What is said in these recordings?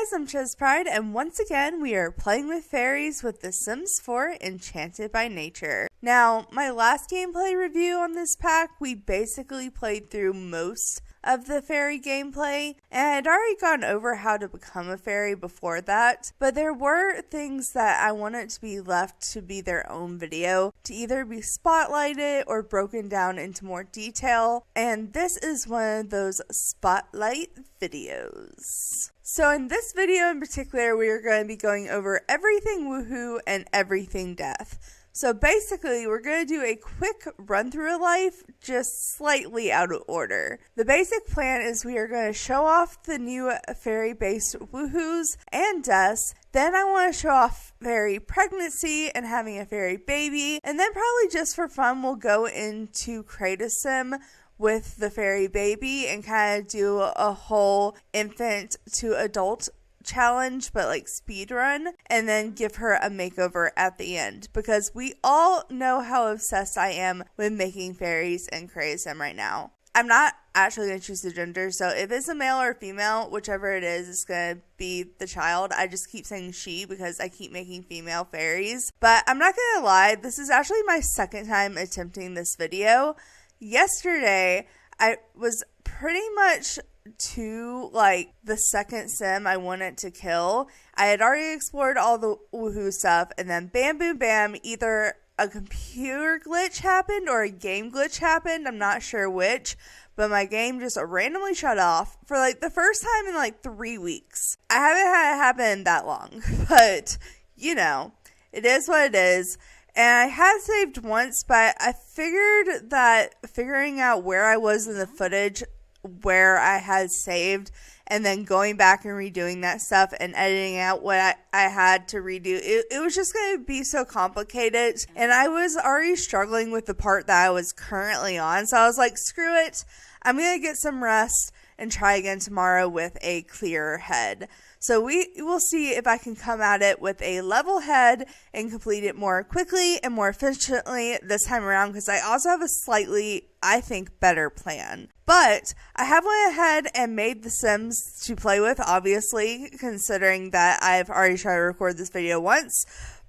guys, I'm ChezPride, and once again we are playing with fairies with The Sims 4 Enchanted by Nature. Now, my last gameplay review on this pack, we basically played through most of the fairy gameplay, and I had already gone over how to become a fairy before that, but there were things that I wanted to be left to be their own video, to either be spotlighted or broken down into more detail, and this is one of those spotlight videos. So in this video in particular, we are going to be going over everything woohoo and everything death. So basically, we're going to do a quick run through of life, just slightly out of order. The basic plan is we are going to show off the new fairy-based woohoos and deaths. Then I want to show off fairy pregnancy and having a fairy baby. And then probably just for fun, we'll go into Create a Sim with the fairy baby and kind of do a whole infant to adult challenge, but like speed run, and then give her a makeover at the end, because we all know how obsessed I am with making fairies and Create a Sim right now. I'm not actually going to choose the gender, so if it's a male or female, whichever it is, it's going to be the child. I just keep saying she because I keep making female fairies. But I'm not going to lie, this is actually my second time attempting this video. Yesterday, I was pretty much to like the second sim I wanted to kill. I had already explored all the woohoo stuff, and then bam boom bam, either a computer glitch happened or a game glitch happened. I'm not sure which, but my game just randomly shut off for like the first time in like 3 weeks. I haven't had it happen that long, but you know, it is what it is. And I had saved once, but I figured that figuring out where I was in the footage where I had saved, and then going back and redoing that stuff and editing out what I had to redo, it was just going to be so complicated, and I was already struggling with the part that I was currently on, so I was like, screw it, I'm going to get some rest and try again tomorrow with a clearer head. So we will see if I can come at it with a level head and complete it more quickly and more efficiently this time around, because I also have a slightly, I think, better plan. But I have went ahead and made the Sims to play with, obviously, considering that I've already tried to record this video once.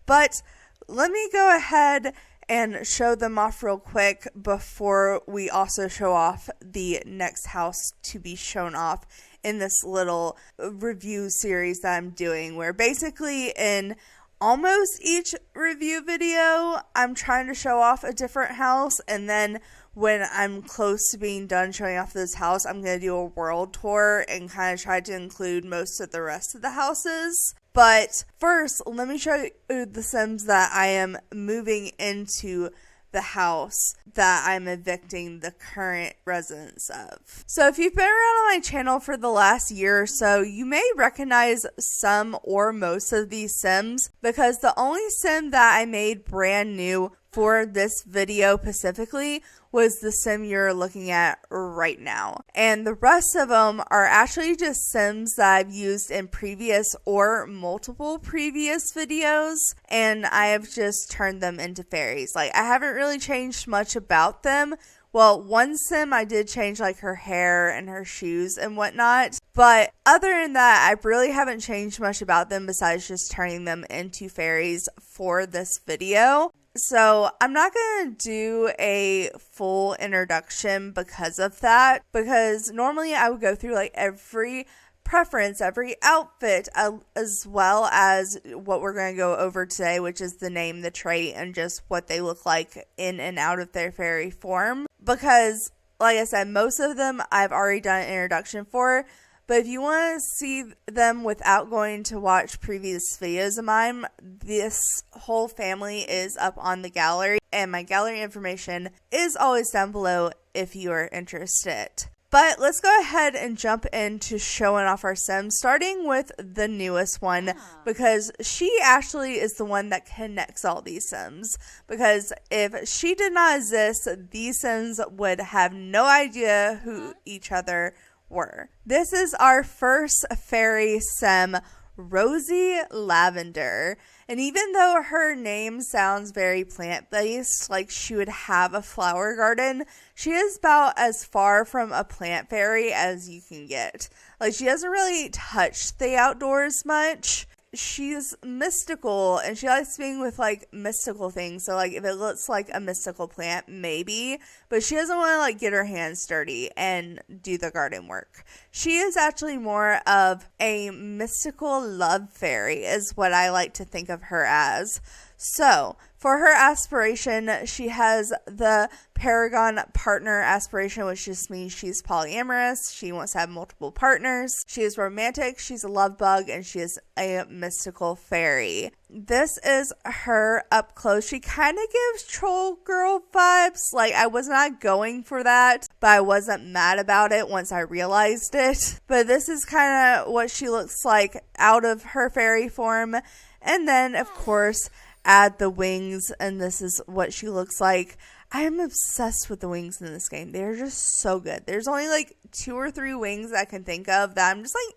But let me go ahead and show them off real quick before we also show off the next house to be shown off in this little review series that I'm doing, where basically in almost each review video I'm trying to show off a different house, and then when I'm close to being done showing off this house, I'm going to do a world tour and kind of try to include most of the rest of the houses. But first, let me show you the Sims that I am moving into the house that I'm evicting the current residents of. So if you've been around on my channel for the last year or so, you may recognize some or most of these Sims, because the only Sim that I made brand new for this video specifically was the Sim you're looking at right now. And the rest of them are actually just Sims that I've used in previous or multiple previous videos, and I have just turned them into fairies. Like, I haven't really changed much about them. Well, one Sim I did change like her hair and her shoes and whatnot, but other than that, I really haven't changed much about them besides just turning them into fairies for this video. So I'm not going to do a full introduction because of that, because normally I would go through like every preference, every outfit, as well as what we're going to go over today, which is the name, the trait, and just what they look like in and out of their fairy form. Because, like I said, most of them I've already done an introduction for. But if you want to see them without going to watch previous videos of mine, this whole family is up on the gallery, and my gallery information is always down below if you are interested. But let's go ahead and jump into showing off our Sims, starting with the newest one, because she actually is the one that connects all these Sims. Because if she did not exist, these Sims would have no idea who each other were. This is our first fairy Sim, Rosie Lavender, And even though her name sounds very plant-based, like she would have a flower garden, she is about as far from a plant fairy as you can get. Like, she doesn't really touch the outdoors much. She's mystical, and she likes being with, like, mystical things. So, like, if it looks like a mystical plant, maybe. But she doesn't want to, like, get her hands dirty and do the garden work. She is actually more of a mystical love fairy, is what I like to think of her as. So, for her aspiration, she has the Paragon partner aspiration, which just means she's polyamorous. She wants to have multiple partners. She is romantic. She's a love bug, and she is a mystical fairy. This is her up close. She kind of gives troll girl vibes. Like, I was not going for that, but I wasn't mad about it once I realized it. But this is kind of what she looks like out of her fairy form. And then, of course, add the wings, and this is what she looks like. I am obsessed with the wings in this game. They're just so good. There's only like 2 or 3 wings I can think of that I'm just like,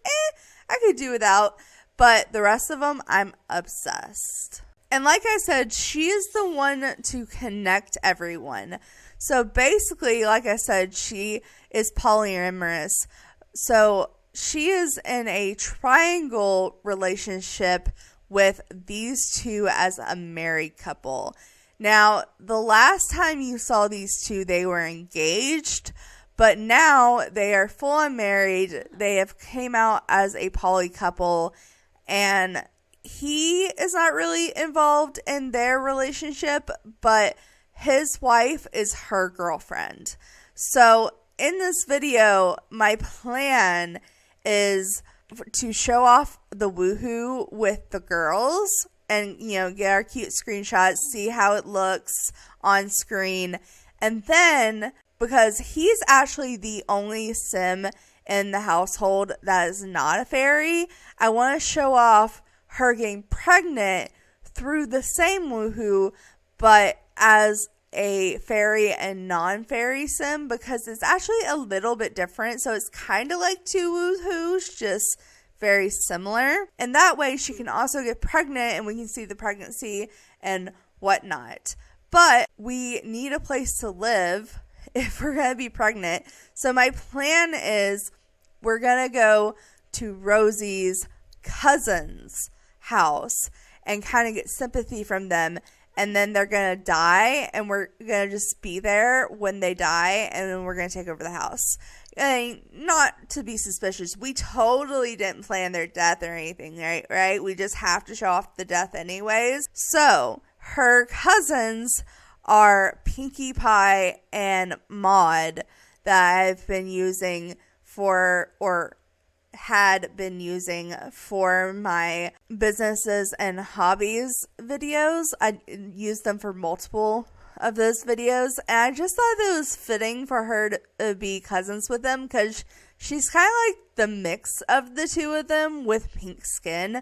I could do without. But the rest of them, I'm obsessed. And like I said, she is the one to connect everyone. So basically, like I said, she is polyamorous. So she is in a triangle relationship with these two as a married couple. Now, the last time you saw these two, they were engaged, but now they are full on married. They have came out as a poly couple, and he is not really involved in their relationship, but his wife is her girlfriend. So in this video, my plan is to show off the woohoo with the girls and, you know, get our cute screenshots, see how it looks on screen. And then, because he's actually the only sim in the household that is not a fairy, I want to show off her getting pregnant through the same woohoo, but as a fairy and non-fairy sim, because it's actually a little bit different. So it's kind of like 2 woohoos, just very similar. And that way she can also get pregnant and we can see the pregnancy and whatnot. But we need a place to live if we're going to be pregnant. So my plan is we're going to go to Rosie's cousin's house and kind of get sympathy from them. And then they're going to die, and we're going to just be there when they die, and then we're going to take over the house. And not to be suspicious, we totally didn't plan their death or anything, right? We just have to show off the death anyways. So, her cousins are Pinkie Pie and Maud that I've been using had been using for my businesses and hobbies videos. I used them for multiple of those videos, and I just thought it was fitting for her to be cousins with them because she's kind of like the mix of the two of them with pink skin,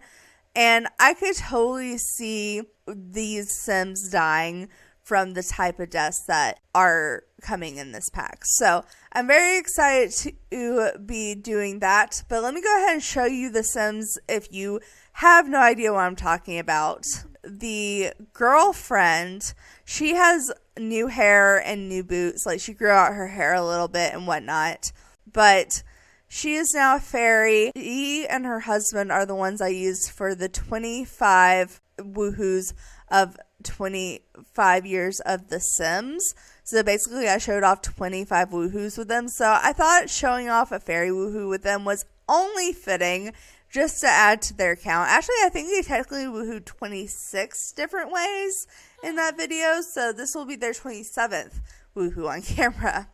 and I could totally see these Sims dying from the type of deaths that are coming in this pack. So I'm very excited to be doing that. But let me go ahead and show you the Sims if you have no idea what I'm talking about. The girlfriend, she has new hair and new boots. Like, she grew out her hair a little bit and whatnot. But she is now a fairy. She and her husband are the ones I used for the 25 woohoos of 25 years of The Sims. So basically I showed off 25 woohoos with them. So I thought showing off a fairy woohoo with them was only fitting just to add to their count. Actually, I think they technically woohooed 26 different ways in that video. So this will be their 27th woohoo on camera.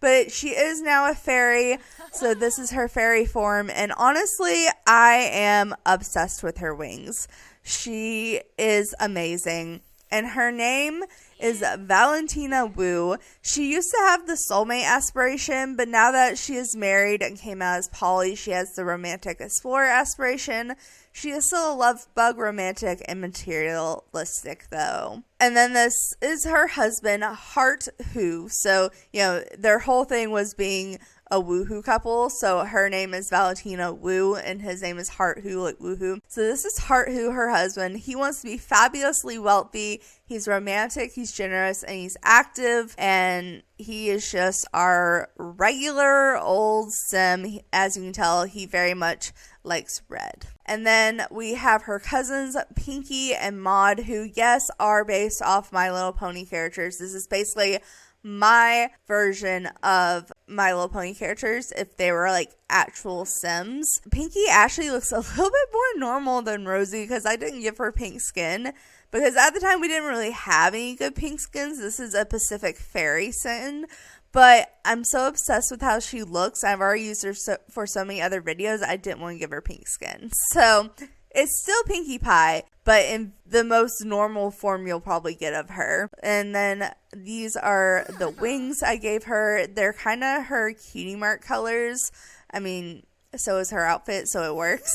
But she is now a fairy, so this is her fairy form. And honestly, I am obsessed with her wings. She is amazing. And her name is Valentina Wu. She used to have the soulmate aspiration, but now that she is married and came out as poly, she has the romantic explorer aspiration. She is still a love bug, romantic, and materialistic, though. And then this is her husband, Heart Who. So, you know, their whole thing was being a woohoo couple. So her name is Valentina Woo and his name is Hart Who, like woohoo. So this is Hart Who, her husband. He wants to be fabulously wealthy. He's romantic, he's generous, and he's active, and he is just our regular old sim. As you can tell, he very much likes red. And then we have her cousins, Pinky and Maud, who, yes, are based off My Little Pony characters. This is basically my version of My Little Pony characters if they were like actual Sims. Pinky actually looks a little bit more normal than Rosie because I didn't give her pink skin. Because at the time we didn't really have any good pink skins. This is a Pacific Fairy sin. But I'm so obsessed with how she looks. I've already used her for so many other videos. I didn't want to give her pink skin. So it's still Pinkie Pie, but in the most normal form you'll probably get of her. And then these are the wings I gave her. They're kind of her cutie mark colors. I mean, so is her outfit, so it works.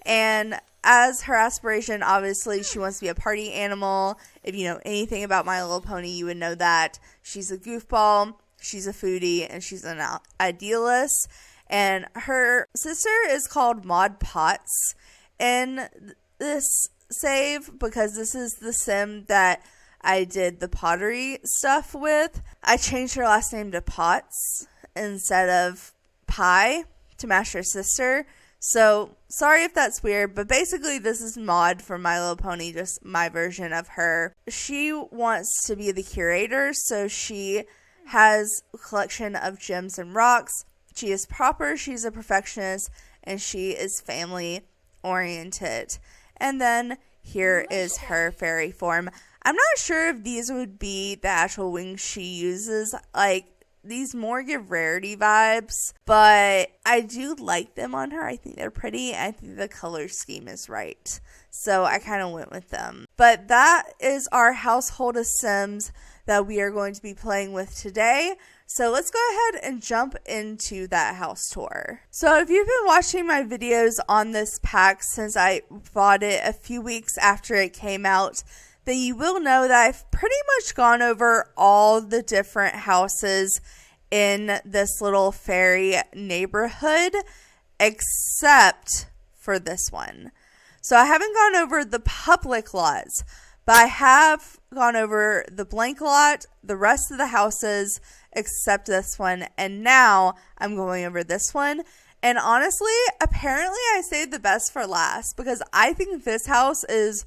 And as her aspiration, obviously, she wants to be a party animal. If you know anything about My Little Pony, you would know that. She's a goofball, she's a foodie, and she's an idealist. And her sister is called Maud Potts in this save because this is the sim that I did the pottery stuff with. I changed her last name to Potts instead of Pie to match her sister. So, sorry if that's weird, but basically this is Maud from My Little Pony, just my version of her. She wants to be the curator, so she has a collection of gems and rocks. She is proper, she's a perfectionist, and she is family-oriented. And then here is her fairy form. I'm not sure if these would be the actual wings she uses, like, these more give rarity vibes, but I do like them on her. I think they're pretty. I think the color scheme is right. So I kind of went with them. But that is our household of Sims that we are going to be playing with today. So let's go ahead and jump into that house tour. So if you've been watching my videos on this pack since I bought it a few weeks after it came out, then you will know that I've pretty much gone over all the different houses in this little fairy neighborhood, except for this one. So I haven't gone over the public lots, but I have gone over the blank lot, the rest of the houses, except this one, and now I'm going over this one. And honestly, apparently I saved the best for last because I think this house is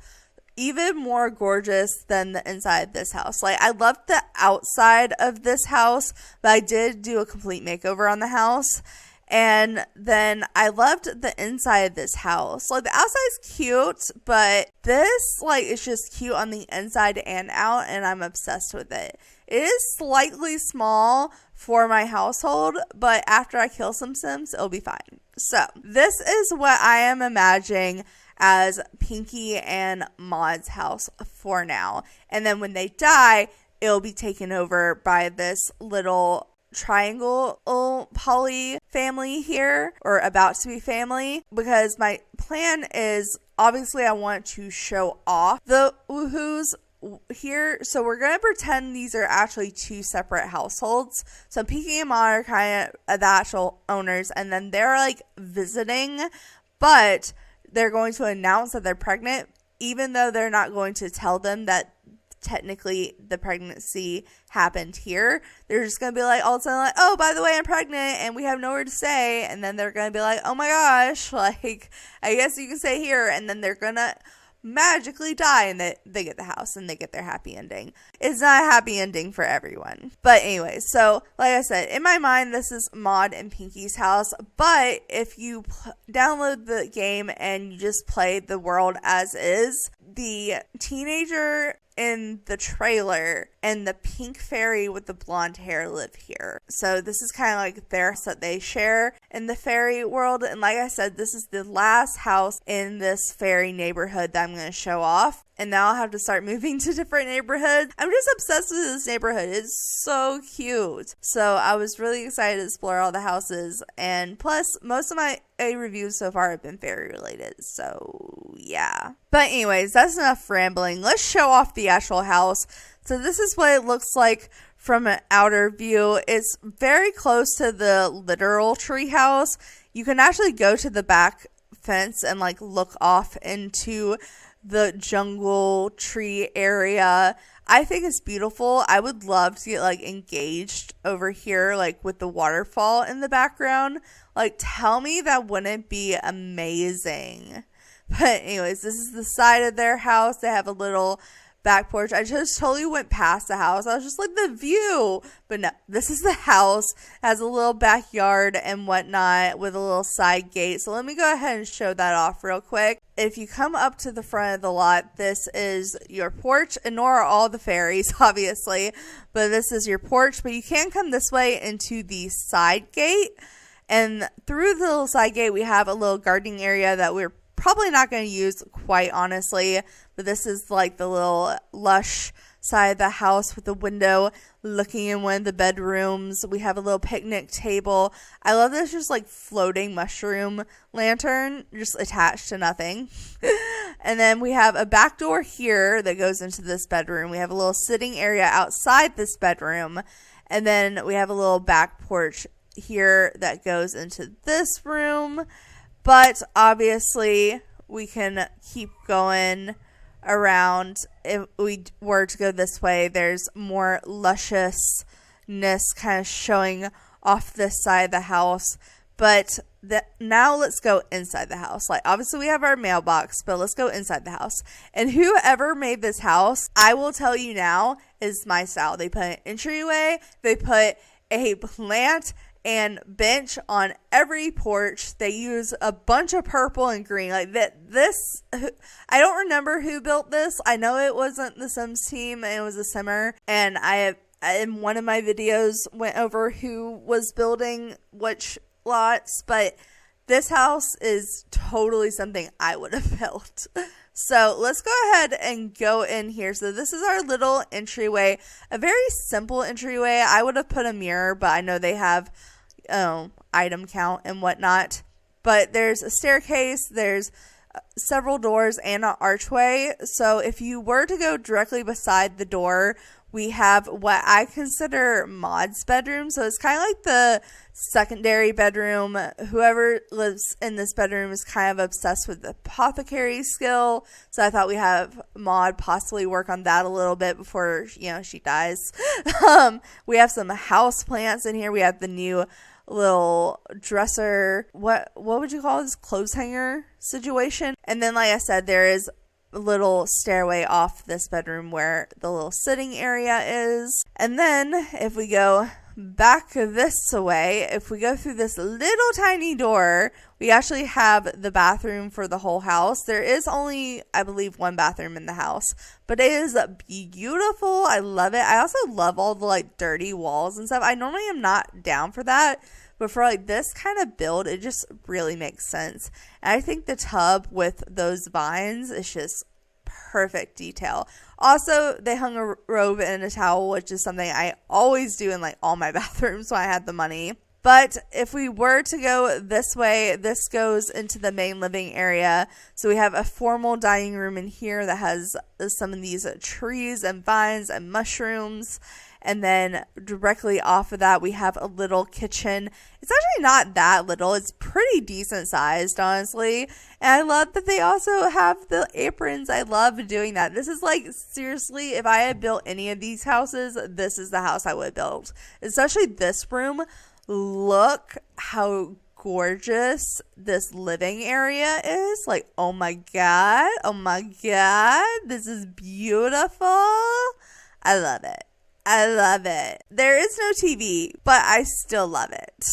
even more gorgeous than the inside of this house. Like, I loved the outside of this house, but I did do a complete makeover on the house. And then I loved the inside of this house. Like, the outside's cute, but this, like, is just cute on the inside and out, and I'm obsessed with it. It is slightly small for my household, but after I kill some Sims, it'll be fine. So, this is what I am imagining as Pinky and Maud's house for now. And then when they die, it'll be taken over by this little triangle poly family here, or about to be family, because my plan is obviously I want to show off the woohoos here. So we're going to pretend these are actually two separate households. So Pinky and Maud are kind of the actual owners, and then they're like visiting, but they're going to announce that they're pregnant, even though they're not going to tell them that technically the pregnancy happened here. They're just going to be like, all of a sudden, like, oh, by the way, I'm pregnant and we have nowhere to stay. And then they're going to be like, oh my gosh, like, I guess you can stay here. And then they're going to magically die and they get the house and they get their happy ending. It's not a happy ending for everyone. But anyway, so like I said, in my mind, this is Maud and Pinky's house. But if you download the game and you just play the world as is, the teenager in the trailer and the pink fairy with the blonde hair live here. So this is kind of like their house that they share in the fairy world. And like I said, this is the last house in this fairy neighborhood that I'm going to show off. And now I'll have to start moving to different neighborhoods. I'm just obsessed with this neighborhood. It's so cute. So I was really excited to explore all the houses. And plus, most of my reviews so far have been fairy related. So yeah. But anyways, that's enough rambling. Let's show off the actual house. So this is what it looks like from an outer view. It's very close to the literal tree house. You can actually go to the back fence and like look off into the jungle tree area. I think it's beautiful. I would love to get like engaged over here, like with the waterfall in the background. Like, tell me that wouldn't be amazing. But anyways, this is the side of their house. They have a little back porch. I just totally went past the house. I was just like, the view. But no, this is the house. It has a little backyard and whatnot with a little side gate. So let me go ahead and show that off real quick. If you come up to the front of the lot, this is your porch, and nor are all the fairies, obviously. But this is your porch. But you can come this way into the side gate. And through the little side gate, we have a little gardening area that we're probably not going to use, quite honestly, but this is like the little lush side of the house with the window looking in one of the bedrooms. We have a little picnic table. I love this just like floating mushroom lantern just attached to nothing. And then we have a back door here that goes into this bedroom. We have a little sitting area outside this bedroom, and then we have a little back porch here that goes into this room. But obviously, we can keep going around. If we were to go this way, there's more lusciousness kind of showing off this side of the house. But now let's go inside the house. Like, obviously, we have our mailbox, but let's go inside the house. And whoever made this house, I will tell you now, is my style. They put an entryway. They put a plant and bench on every porch. They use a bunch of purple and green. Like this, I don't remember who built this. I know it wasn't the Sims team. It was a Simmer. And in one of my videos, went over who was building which lots. But this house is totally something I would have built. So let's go ahead and go in here. So this is our little entryway. A very simple entryway. I would have put a mirror, but I know they have item count and whatnot. But there's a staircase, there's several doors and an archway. So if you were to go directly beside the door, we have what I consider Maud's bedroom. So it's kind of like the secondary bedroom. Whoever lives in this bedroom is kind of obsessed with the apothecary skill. So I thought we have Maud possibly work on that a little bit before, she dies. We have some house plants in here. We have the new little dresser. What would you call this? Clothes hanger situation. And then, like I said, there is little stairway off this bedroom where the little sitting area is. And then if we go back this way, if we go through this little tiny door, we actually have the bathroom for the whole house. There is only, I believe, one bathroom in the house, but it is beautiful. I love it. I also love all the like dirty walls and stuff. I normally am not down for that, but for like this kind of build, it just really makes sense. And I think the tub with those vines is just perfect detail. Also, they hung a robe and a towel, which is something I always do in like all my bathrooms when I had the money. But if we were to go this way, this goes into the main living area. So we have a formal dining room in here that has some of these trees and vines and mushrooms. And then directly off of that, we have a little kitchen. It's actually not that little. It's pretty decent sized, honestly. And I love that they also have the aprons. I love doing that. This is like, seriously, if I had built any of these houses, this is the house I would build. Especially this room. Look how gorgeous this living area is. Like, oh my god. Oh my god. This is beautiful. I love it. I love it. There is no TV, but I still love it.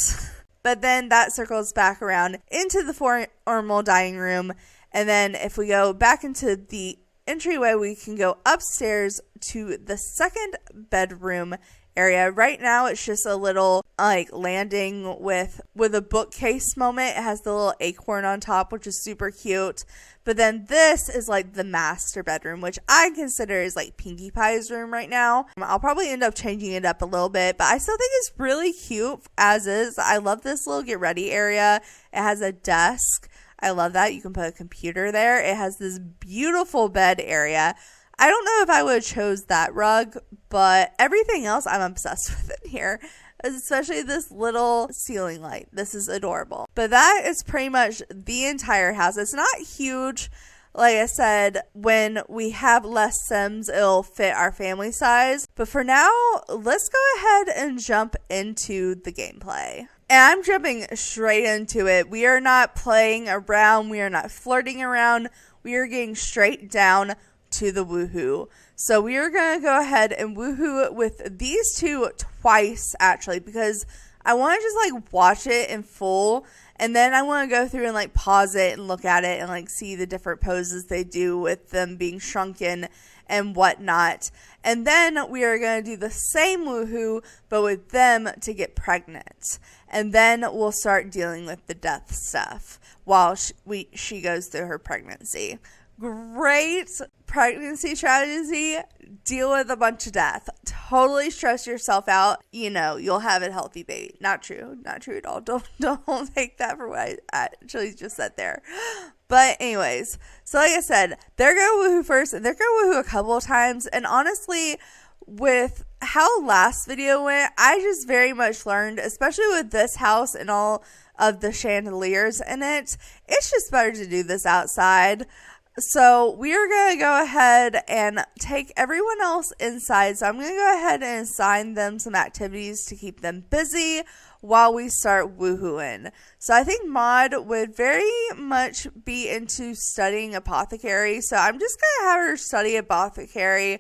But then that circles back around into the formal dining room. And then if we go back into the entryway, we can go upstairs to the second bedroom area. Right now it's just a little like landing with a bookcase moment. It has the little acorn on top, which is super cute. But then this is like the master bedroom, which I consider is like Pinkie Pie's room right now. I'll probably end up changing it up a little bit, but I still think it's really cute as is. I love this little get ready area. It has a desk. I love that. You can put a computer there. It has this beautiful bed area. I don't know if I would have chose that rug, but everything else I'm obsessed with in here. Especially this little ceiling light. This is adorable. But that is pretty much the entire house. It's not huge. Like I said, when we have less Sims, it'll fit our family size. But for now, let's go ahead and jump into the gameplay. And I'm jumping straight into it. We are not playing around. We are not flirting around. We are getting straight down to the woohoo. So we are going to go ahead and woohoo with these two twice, actually, because I want to just like watch it in full, and then I want to go through and like pause it and look at it and like see the different poses they do with them being shrunken and whatnot. And then we are going to do the same woohoo, but with them to get pregnant. And then we'll start dealing with the death stuff while she goes through her pregnancy. Great pregnancy strategy. Deal with a bunch of death. Totally stress yourself out. You know, you'll have a healthy baby. Not true. Not true at all. Don't take that for what I actually just said there. But anyways, so like I said, they're going to woohoo first, and they're going to woohoo a couple of times. And honestly, with how last video went, I just very much learned, especially with this house and all of the chandeliers in it, it's just better to do this outside. So we are going to go ahead and take everyone else inside. So I'm going to go ahead and assign them some activities to keep them busy while we start woohooing. So I think Maud would very much be into studying apothecary. So I'm just going to have her study apothecary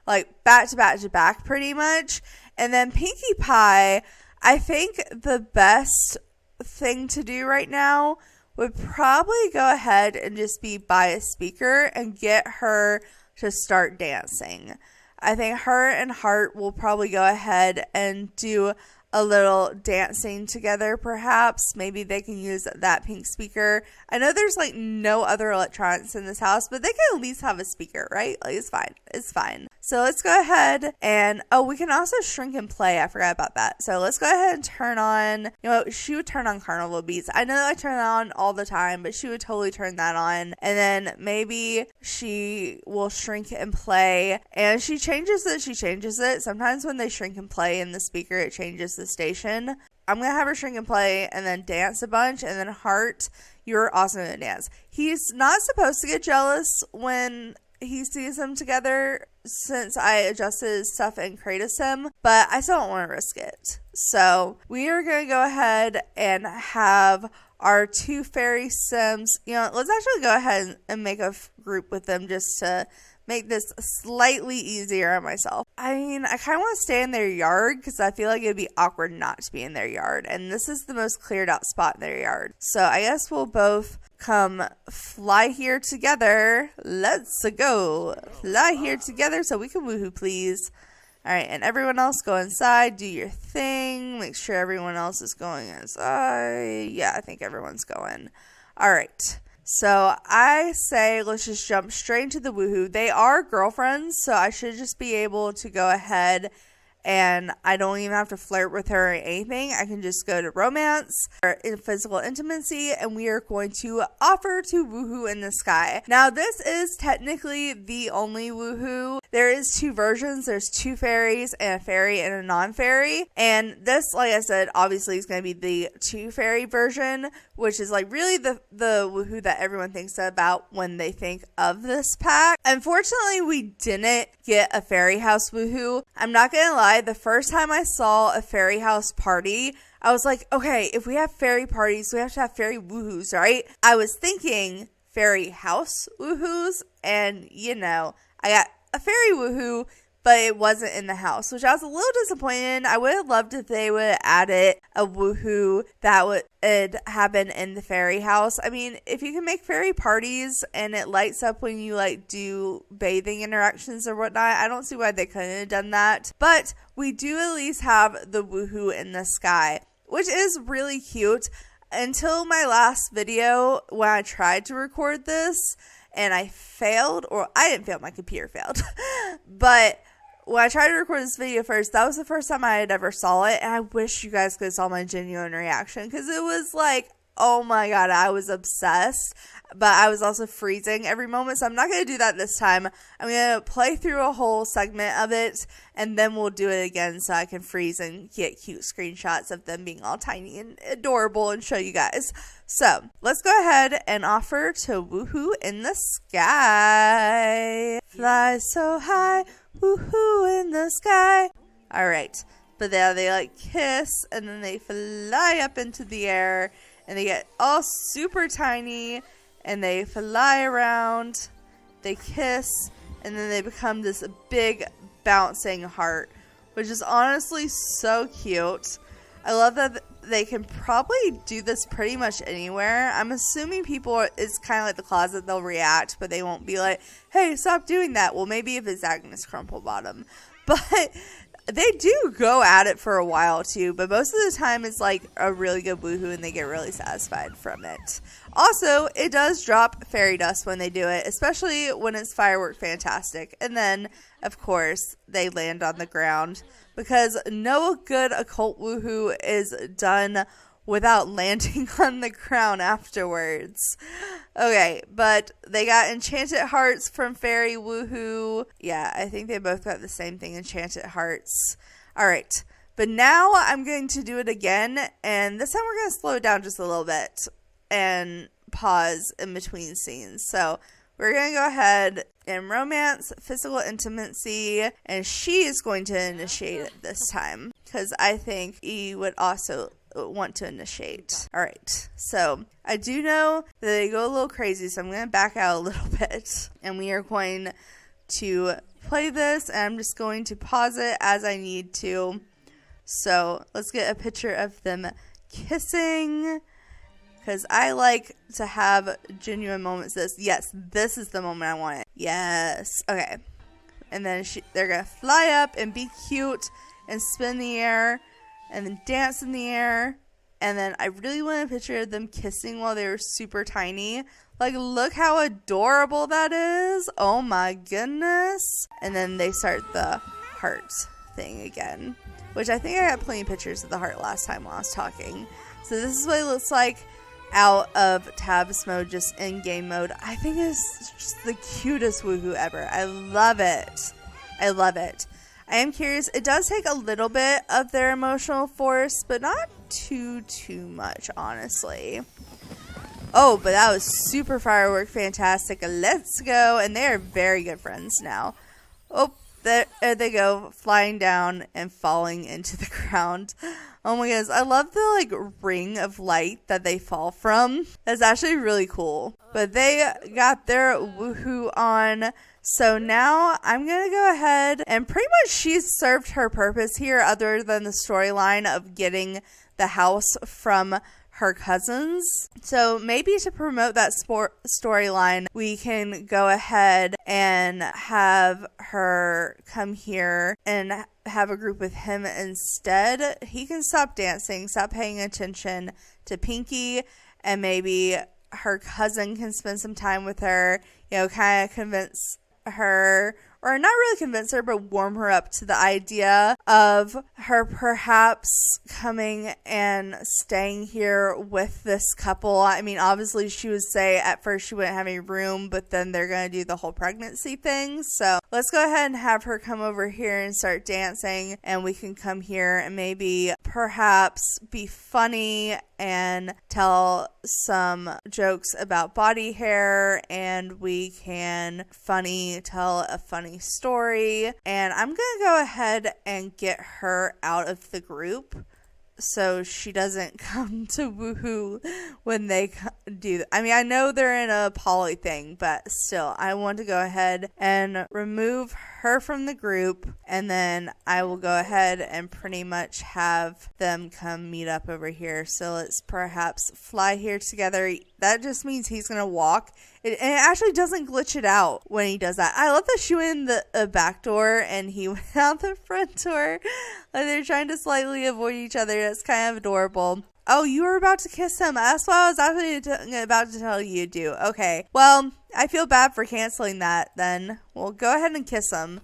like back to back to back pretty much. And then Pinkie Pie, I think the best thing to do right now would probably go ahead and just be by a speaker and get her to start dancing. I think her and Heart will probably go ahead and do a little dancing together, perhaps. Maybe they can use that pink speaker. I know there's like no other electronics in this house, but they can at least have a speaker, right? Like it's fine. It's fine. So let's go ahead and, oh, we can also shrink and play. I forgot about that. So let's go ahead and turn on, you know, she would turn on Carnival Beats. I know I turn that on all the time, but she would totally turn that on. And then maybe she will shrink and play, and she changes it. Sometimes when they shrink and play in the speaker, it changes the station. I'm going to have her shrink and play and then dance a bunch. And then Heart, you're awesome at dance. He's not supposed to get jealous when he sees them together since I adjusted his stuff and created him, but I still don't want to risk it. So we are going to go ahead and have our two fairy sims. You know, let's actually go ahead and make a group with them just to make this slightly easier on myself. I mean, I kind of want to stay in their yard because I feel like it'd be awkward not to be in their yard. And this is the most cleared out spot in their yard. So I guess we'll both come fly here together. Let's go. Fly here together so we can woohoo, please. All right, and everyone else go inside, do your thing. Make sure everyone else is going inside. Yeah, I think everyone's going. All right. So I say let's just jump straight into the woohoo. They are girlfriends, so I should just be able to go ahead and I don't even have to flirt with her or anything. I can just go to romance or in physical intimacy, and we are going to offer to woohoo in the sky. Now, this is technically the only woohoo. There is two versions. There's two fairies, and a fairy and a non-fairy. And this, like I said, obviously is going to be the two fairy version, which is like really the woohoo that everyone thinks about when they think of this pack. Unfortunately, we didn't get a fairy house woohoo. I'm not going to lie. The first time I saw a fairy house party, I was like, okay, if we have fairy parties, we have to have fairy woohoos, right? I was thinking fairy house woohoos, and you know, I got a fairy woohoo, but it wasn't in the house, which I was a little disappointed in. I would have loved if they would have added a woohoo that would happen in the fairy house. I mean, if you can make fairy parties and it lights up when you like do bathing interactions or whatnot, I don't see why they couldn't have done that. But we do at least have the woohoo in the sky, which is really cute. Until my last video when I tried to record this and I failed, or I didn't fail, my computer failed. But when I tried to record this video first, that was the first time I had ever saw it, and I wish you guys could have saw my genuine reaction, because it was like, oh my god, I was obsessed. but I was also freezing every moment, so I'm not going to do that this time. I'm going to play through a whole segment of it, and then we'll do it again so I can freeze and get cute screenshots of them being all tiny and adorable and show you guys. So let's go ahead and offer to Woohoo in the Sky. Fly so high, woohoo in the sky. All right. But then they like kiss, and then they fly up into the air, and they get all super tiny, and they fly around, they kiss, and then they become this big bouncing heart, which is honestly so cute. I love that they can probably do this pretty much anywhere. I'm assuming people, it's kind of like the closet, they'll react, but they won't be like, hey, stop doing that. Well, maybe if it's Agnes Crumplebottom. But they do go at it for a while too, but most of the time it's like a really good woohoo and they get really satisfied from it. Also, it does drop fairy dust when they do it, especially when it's firework fantastic. And then, of course, they land on the ground because no good occult woohoo is done without landing on the ground afterwards. Okay, but they got enchanted hearts from Fairy Woohoo. Yeah, I think they both got the same thing, enchanted hearts. Alright, but now I'm going to do it again, and this time we're going to slow it down just a little bit and pause in between scenes. So we're going to go ahead and romance, physical intimacy, and she is going to initiate it this time because I think he would also want to initiate. Alright, so I do know that they go a little crazy, so I'm going to back out a little bit, and we are going to play this, and I'm just going to pause it as I need to. So let's get a picture of them kissing, because I like to have genuine moments. Yes, this is the moment I want it. Yes. Okay. And then they're going to fly up and be cute and spin in the air and then dance in the air. And then I really want a picture of them kissing while they were super tiny. Like, look how adorable that is. Oh my goodness. And then they start the heart thing again, which I think I got plenty of pictures of the heart last time while I was talking. So this is what it looks like out of tabs mode, just in game mode. I think it's just the cutest woohoo ever. I love it. I love it. I am curious. It does take a little bit of their emotional force, but not too much, honestly. Oh, but that was super firework fantastic. Let's go. And they are very good friends now. Oh, there they go, flying down and falling into the ground. Oh my goodness, I love the like ring of light that they fall from. That's actually really cool. But they got their woohoo on. So now I'm going to go ahead and pretty much she's served her purpose here other than the storyline of getting the house from her cousins. So maybe to promote that storyline, we can go ahead and have her come here and have a group with him instead. He can stop dancing, stop paying attention to Pinky, and maybe her cousin can spend some time with her, you know, kind of convince her, or not really convince her, but warm her up to the idea of her perhaps coming and staying here with this couple. I mean, obviously she would say at first she wouldn't have any room, but then they're going to do the whole pregnancy thing. So let's go ahead and have her come over here and start dancing, and we can come here and maybe perhaps be funny and tell some jokes about body hair, and we can tell a funny story. And I'm gonna go ahead and get her out of the group so she doesn't come to woohoo when they do. I mean, I know they're in a poly thing, but still, I want to go ahead and remove her from the group, and then I will go ahead and pretty much have them come meet up over here. So let's perhaps fly here together. That just means he's gonna walk. And it actually doesn't glitch it out when he does that. I love that she went in the back door and he went out the front door. Like they're trying to slightly avoid each other. That's kind of adorable. Oh, you were about to kiss him. That's what I was actually about to tell you to do. Okay. Well, I feel bad for canceling that then. Well, go ahead and kiss him.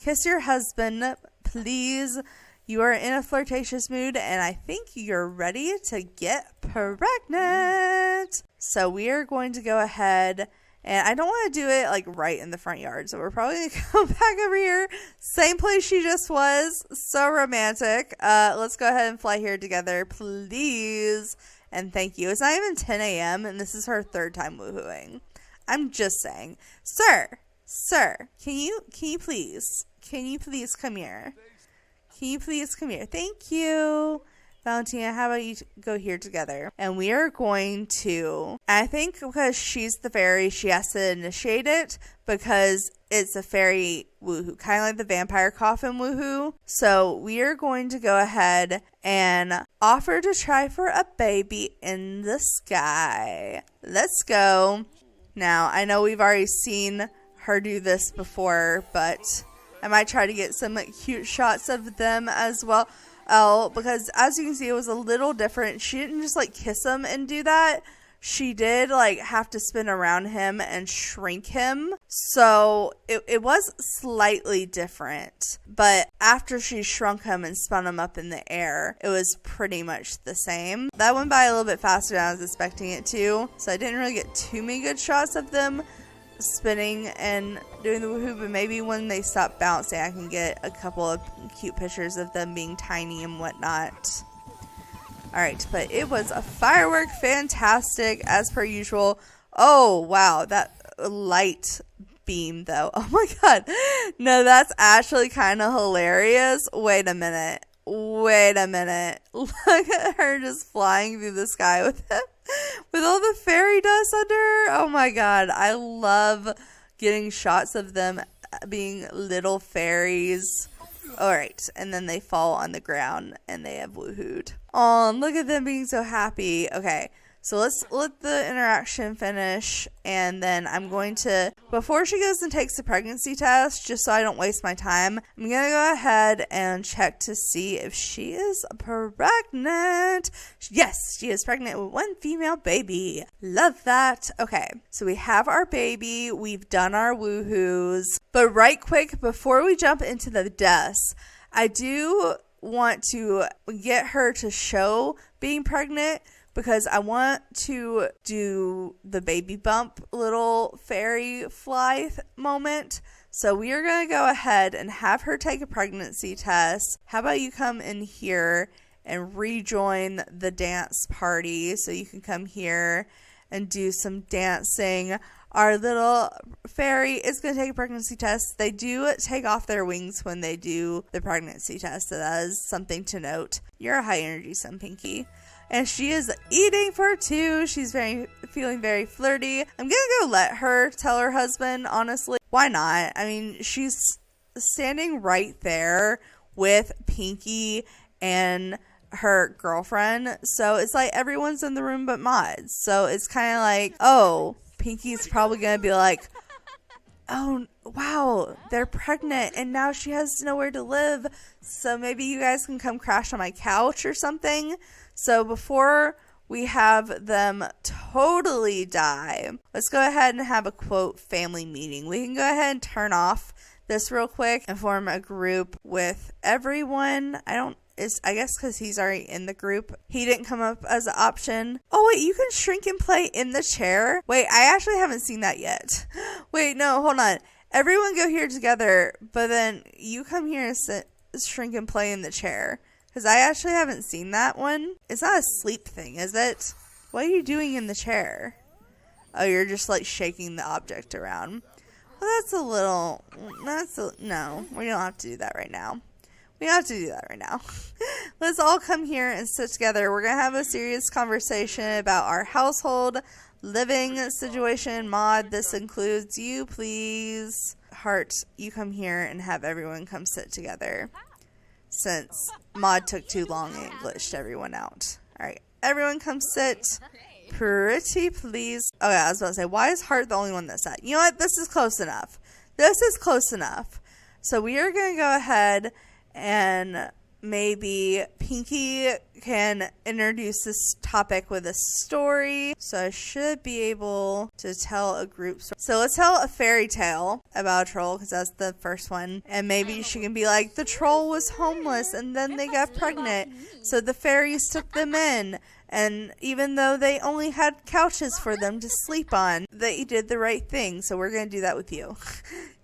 Kiss your husband, please. You are in a flirtatious mood, and I think you're ready to get pregnant. So we are going to go ahead, and I don't want to do it like right in the front yard. So we're probably going to come back over here. Same place she just was. So romantic. Let's go ahead and fly here together, please. And thank you. It's not even 10 a.m. and this is her third time woohooing. I'm just saying. Sir, can you please come here? Can you please come here? Thank you. Valentina, how about you go here together? And we are going to, I think because she's the fairy, she has to initiate it because it's a fairy woohoo, kind of like the vampire coffin woohoo. So we are going to go ahead and offer to try for a baby in the sky. Let's go. Now, I know we've already seen her do this before, but I might try to get some cute shots of them as well. Oh, because as you can see, it was a little different. She didn't just like kiss him and do that. She did like have to spin around him and shrink him. So it was slightly different. But after she shrunk him and spun him up in the air, it was pretty much the same. That went by a little bit faster than I was expecting it to. So I didn't really get too many good shots of them spinning and doing the woohoo, but maybe when they stop bouncing I can get a couple of cute pictures of them being tiny and whatnot. Alright, but it was a firework, fantastic as per usual. Oh wow, that light beam though, oh my god, no, that's actually kind of hilarious. Wait a minute, look at her just flying through the sky with him. With all the fairy dust under her. Oh my god. I love getting shots of them being little fairies. Alright. And then they fall on the ground and they have woohooed. Oh, look at them being so happy. Okay. So let's let the interaction finish, and then I'm going to, before she goes and takes the pregnancy test, just so I don't waste my time, I'm going to go ahead and check to see if she is pregnant. Yes, she is pregnant with one female baby. Love that. Okay, so we have our baby. We've done our woohoos. But right quick, before we jump into the deaths, I do want to get her to show being pregnant, because I want to do the baby bump little fairy fly moment. So we are going to go ahead and have her take a pregnancy test. How about you come in here and rejoin the dance party so you can come here and do some dancing. Our little fairy is going to take a pregnancy test. They do take off their wings when they do the pregnancy test, so that is something to note. You're a high energy Sun Pinky. And she is eating for two. She's feeling very flirty. I'm going to go let her tell her husband, honestly. Why not? I mean, she's standing right there with Pinky and her girlfriend. So it's like everyone's in the room but Mod. So it's kind of like, oh, Pinky's probably going to be like, oh, wow, they're pregnant and now she has nowhere to live. So maybe you guys can come crash on my couch or something. So before we have them totally die, let's go ahead and have a quote family meeting. We can go ahead and turn off this real quick and form a group with everyone. I guess because he's already in the group, he didn't come up as an option. Oh wait, you can shrink and play in the chair. Wait, I actually haven't seen that yet. Wait, no, hold on. Everyone go here together, but then you come here and sit, shrink and play in the chair. Because I actually haven't seen that one. It's not a sleep thing, is it? What are you doing in the chair? Oh, you're just like shaking the object around. Well, no, we don't have to do that right now. Let's all come here and sit together. We're going to have a serious conversation about our household living situation. Mod, this includes you, please. Heart, you come here and have everyone come sit together. Since Mod took too long and glitched everyone out. Alright, everyone come sit. Pretty please. Oh yeah, I was about to say, why is Heart the only one that's sat? You know what? This is close enough. So we are going to go ahead and maybe Pinky can introduce this topic with a story. So I should be able to tell a group story. So let's tell a fairy tale about a troll, because that's the first one. And maybe she can be like, the troll was homeless and then they got pregnant, so the fairies took them in. And even though they only had couches for them to sleep on, they did the right thing. So we're going to do that with you.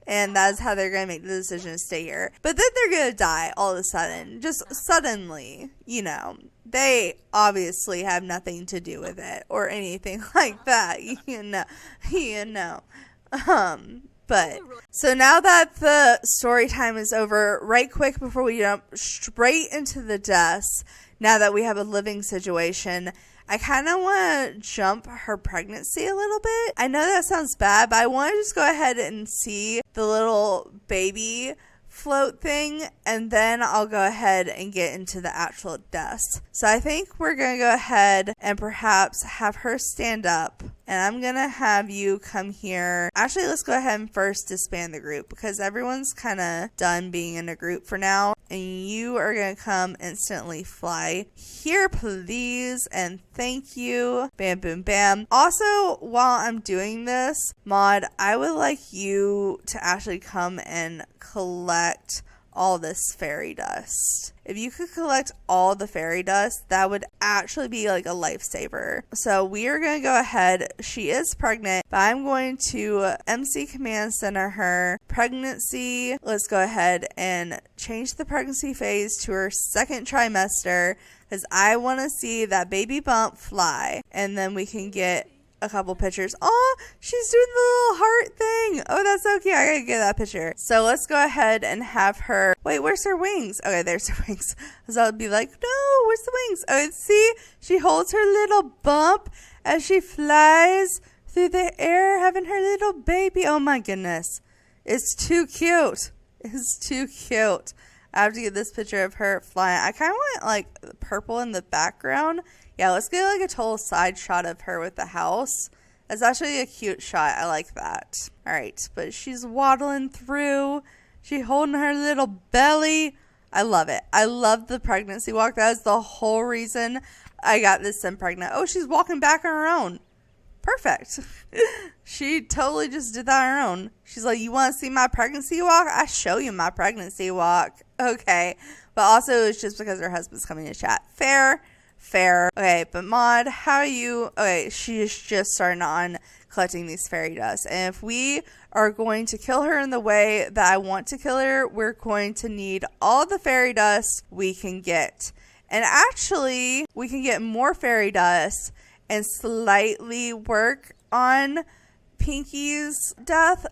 And that's how they're going to make the decision to stay here. But then they're going to die all of a sudden. Just suddenly, you know. They obviously have nothing to do with it or anything like that. You know. But so now that the story time is over, right quick before we jump straight into the deaths, now that we have a living situation, I kind of want to jump her pregnancy a little bit. I know that sounds bad, but I want to just go ahead and see the little baby float thing, and then I'll go ahead and get into the actual deaths. So I think we're going to go ahead and perhaps have her stand up, and I'm going to have you come here. Actually, let's go ahead and first disband the group, because everyone's kind of done being in a group for now, and you are going to come instantly fly here, please, and thank you. Bam, boom, bam. Also, while I'm doing this, Maud, I would like you to actually come and collect all this fairy dust. If you could collect all the fairy dust, that would actually be like a lifesaver. So we are going to go ahead. She is pregnant, but I'm going to MC Command Center her pregnancy. Let's go ahead and change the pregnancy phase to her second trimester, because I want to see that baby bump fly, and then we can get a couple pictures. Oh, she's doing the little heart thing. Oh, that's so cute. I gotta get that picture. So let's go ahead and have her. Wait, where's her wings? Okay, there's her wings. So I'll be like, no, where's the wings? Oh, see, she holds her little bump as she flies through the air, having her little baby. Oh my goodness, it's too cute. It's too cute. I have to get this picture of her flying. I kind of want like purple in the background. Yeah, let's get like a total side shot of her with the house. That's actually a cute shot. I like that. All right, but she's waddling through. She's holding her little belly. I love it. I love the pregnancy walk. That is the whole reason I got this sim pregnant. Oh, she's walking back on her own. Perfect. She totally just did that on her own. She's like, you want to see my pregnancy walk? I show you my pregnancy walk. Okay. But also it's just because her husband's coming to chat. Fair. Okay, but Maud, how are you? Okay, she's just starting on collecting these fairy dust. And if we are going to kill her in the way that I want to kill her, we're going to need all the fairy dust we can get. And actually, we can get more fairy dust and slightly work on Pinky's death.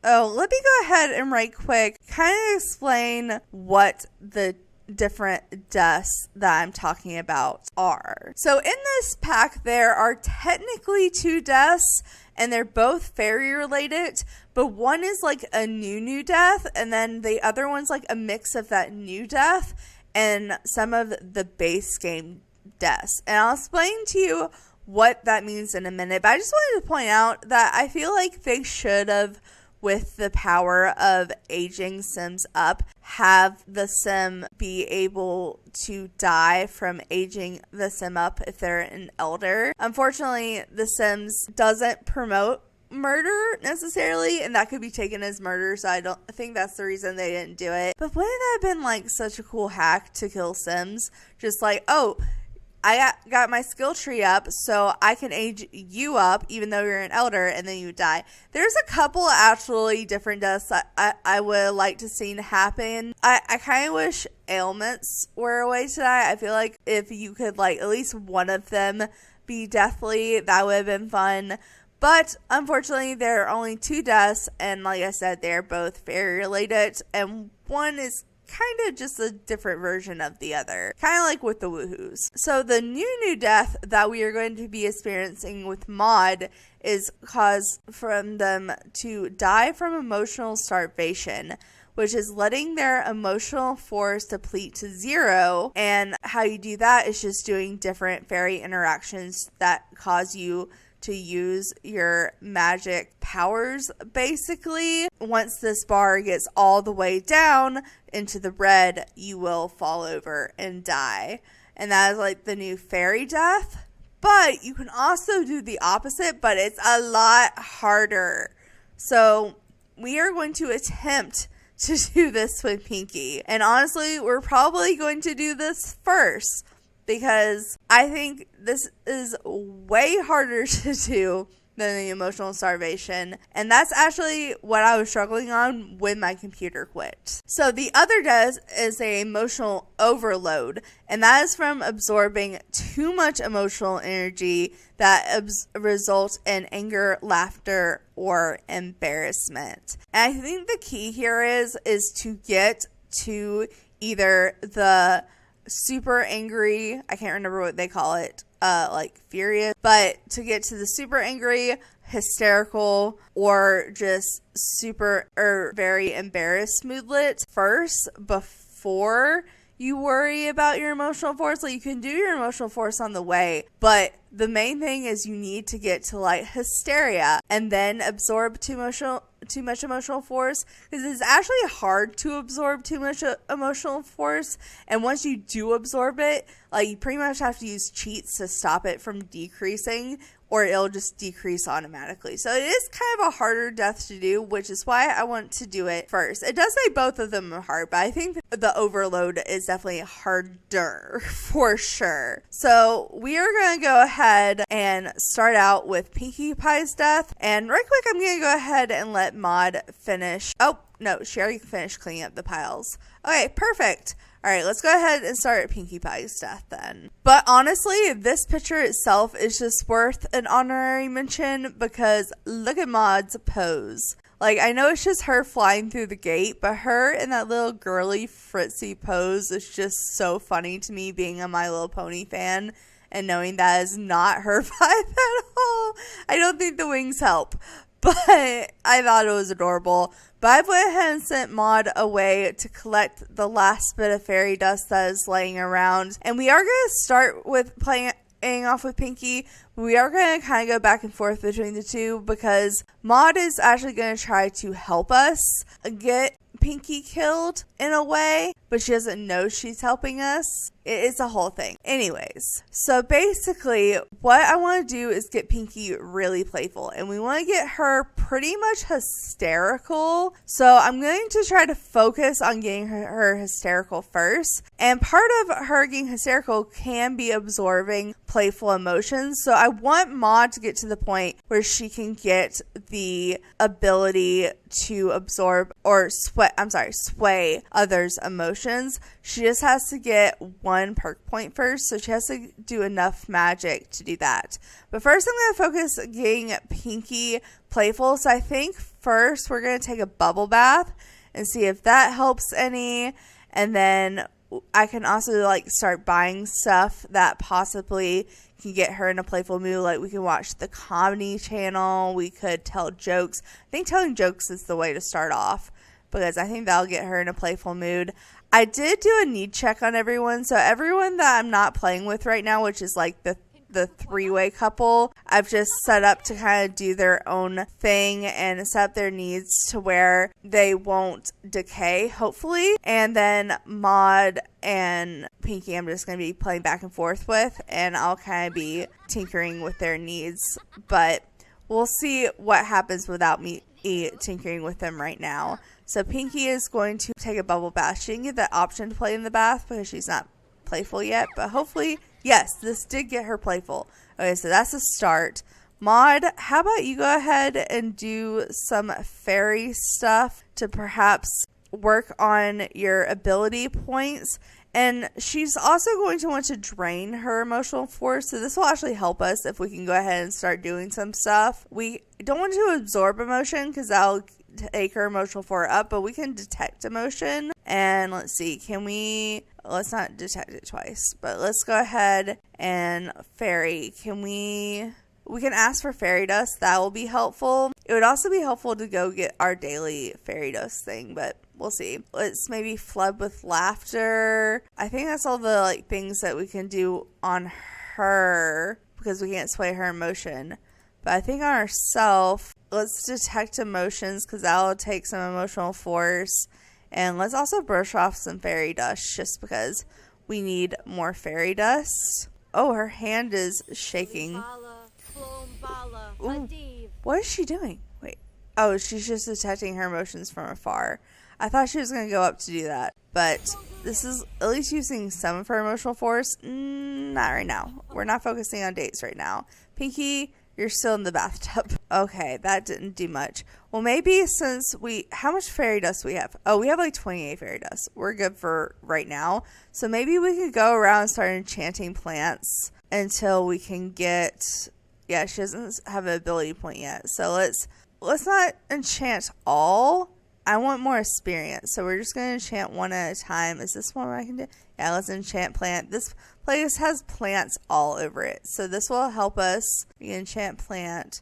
Oh, let me go ahead and right quick kind of explain what the different deaths that I'm talking about are. So in this pack, there are technically 2 deaths, and they're both fairy related, but one is like a new death, and then the other one's like a mix of that new death and some of the base game deaths. And I'll explain to you what that means in a minute, but I just wanted to point out that I feel like they should have, with the power of aging Sims up, have the Sim be able to die from aging the Sim up if they're an elder. Unfortunately, The Sims doesn't promote murder necessarily, and that could be taken as murder, so I don't think that's the reason they didn't do it. But wouldn't that have been like such a cool hack to kill Sims? Just like, oh, I got my skill tree up, so I can age you up even though you're an elder, and then you die. There's a couple actually different deaths I would like to see happen. I kind of wish ailments were a way to die. I feel like if you could like at least one of them be deathly, that would have been fun. But unfortunately, there are only 2 deaths, and like I said, they're both fairy related, and one is kind of just a different version of the other, kind of like with the woohoos. So the new death that we are going to be experiencing with Maud is caused from them to die from emotional starvation, which is letting their emotional force deplete to 0. And how you do that is just doing different fairy interactions that cause you to use your magic powers, basically. Once this bar gets all the way down into the red, you will fall over and die. And that is like the new fairy death. But you can also do the opposite, but it's a lot harder. So we are going to attempt to do this with Pinky. And honestly, we're probably going to do this first because I think this is way harder to do than the emotional starvation. And that's actually what I was struggling on when my computer quit. So the other death is a emotional overload. And that is from absorbing too much emotional energy that results in anger, laughter, or embarrassment. And I think the key here is to get to either the super angry, I can't remember what they call it, like furious, but to get to the super angry, hysterical, or just super or very embarrassed moodlet first before you worry about your emotional force. Like, you can do your emotional force on the way, but the main thing is you need to get to like hysteria and then absorb too much emotional force, because it's actually hard to absorb too much emotional force. And once you do absorb it, like, you pretty much have to use cheats to stop it from decreasing, or it'll just decrease automatically. So it is kind of a harder death to do, which is why I want to do it first. It does say both of them are hard, but I think the overload is definitely harder for sure. So we are going to go ahead and start out with Pinkie Pie's death. And right quick, I'm going to go ahead and let Maud finish. Oh, no, she already finished cleaning up the piles. Okay, perfect. All right, let's go ahead and start Pinkie Pie's death then. But honestly, this picture itself is just worth an honorary mention because look at Maud's pose. Like, I know it's just her flying through the gate, but her in that little girly fritzy pose is just so funny to me, being a My Little Pony fan and knowing that is not her vibe at all. I don't think the wings help, but I thought it was adorable. But I went ahead and sent Maud away to collect the last bit of fairy dust that is laying around. And we are going to start with playing off with Pinkie. We are going to kind of go back and forth between the two because Maud is actually going to try to help us get Pinkie killed in a way, but she doesn't know she's helping us. It's a whole thing. Anyways, so basically what I want to do is get Pinkie really playful, and we want to get her pretty much hysterical. So I'm going to try to focus on getting her hysterical first, and part of her getting hysterical can be absorbing playful emotions. So I want Maud to get to the point where she can get the ability to absorb or sway others' emotions. She just has to get one perk point first, so she has to do enough magic to do that. But first I'm going to focus on getting Pinkie playful. So I think first we're going to take a bubble bath and see if that helps any. And then I can also like start buying stuff that possibly can get her in a playful mood. Like, we can watch the comedy channel. We could tell jokes. I think telling jokes is the way to start off, because I think that'll get her in a playful mood. I did do a need check on everyone. So everyone that I'm not playing with right now, which is like the three-way couple, I've just set up to kind of do their own thing and set up their needs to where they won't decay, hopefully. And then Maud and Pinkie I'm just going to be playing back and forth with, and I'll kind of be tinkering with their needs. But we'll see what happens without me tinkering with them right now. So Pinkie is going to take a bubble bath. She didn't get that option to play in the bath because she's not playful yet, but hopefully, yes, this did get her playful. Okay, so that's a start. Maud, how about you go ahead and do some fairy stuff to perhaps work on your ability points. And she's also going to want to drain her emotional force, so this will actually help us if we can go ahead and start doing some stuff. We don't want to absorb emotion because that'll take her emotional force up, but we can detect emotion. And let's see, let's not detect it twice, but let's go ahead and fairy. We can ask for fairy dust. That will be helpful. It would also be helpful to go get our daily fairy dust thing, but we'll see. Let's maybe flood with laughter. I think that's all the things that we can do on her because we can't sway her emotion. But I think on ourself, let's detect emotions because that'll take some emotional force. And let's also brush off some fairy dust just because we need more fairy dust. Oh, her hand is shaking. Ooh, what is she doing? Wait. Oh, she's just detecting her emotions from afar. I thought she was going to go up to do that. But this is at least using some of her emotional force. Not right now. We're not focusing on dates right now. Pinky, you're still in the bathtub. Okay, that didn't do much. Well, maybe since how much fairy dust do we have? Oh, we have like 28 fairy dust. We're good for right now. So maybe we could go around and start enchanting plants until we can get, yeah, she doesn't have an ability point yet. So let's not enchant all. I want more experience. So we're just going to enchant one at a time. Is this one I can do? Yeah, let's enchant plant. This place has plants all over it. So this will help us. We can enchant plant.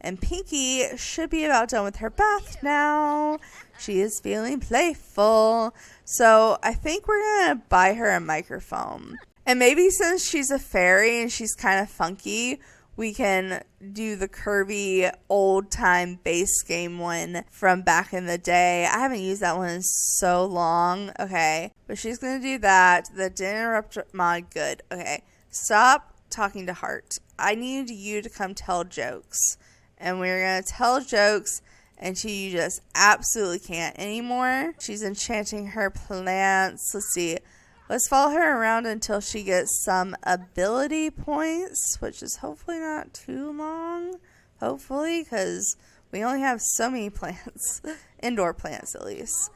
And Pinky should be about done with her bath now. She is feeling playful. So I think we're going to buy her a microphone. And maybe since she's a fairy and she's kind of funky, we can do the curvy old time base game one from back in the day. I haven't used that one in so long. Okay, but she's going to do that. That didn't interrupt Mod. Good. Okay, stop talking to Heart. I need you to come tell jokes. And we're going to tell jokes until you just absolutely can't anymore. She's enchanting her plants. Let's see. Let's follow her around until she gets some ability points, which is hopefully not too long. Hopefully, because we only have so many plants. Indoor plants, at least.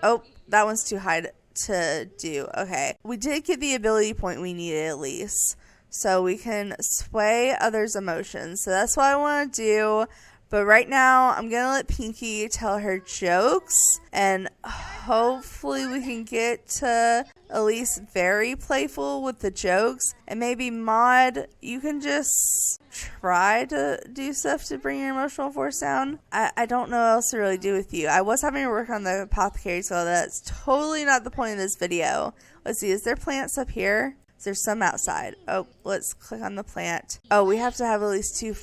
Oh, that one's too high to do. Okay. We did get the ability point we needed, at least. So we can sway others' emotions. So that's what I want to do. But right now, I'm going to let Pinky tell her jokes. And hopefully we can get to at least very playful with the jokes. And maybe Maud, you can just try to do stuff to bring your emotional force down. I don't know what else to really do with you. I was having to work on the apothecary, so that's totally not the point of this video. Let's see, is there plants up here? Is there some outside? Oh, let's click on the plant. Oh, we have to have at least two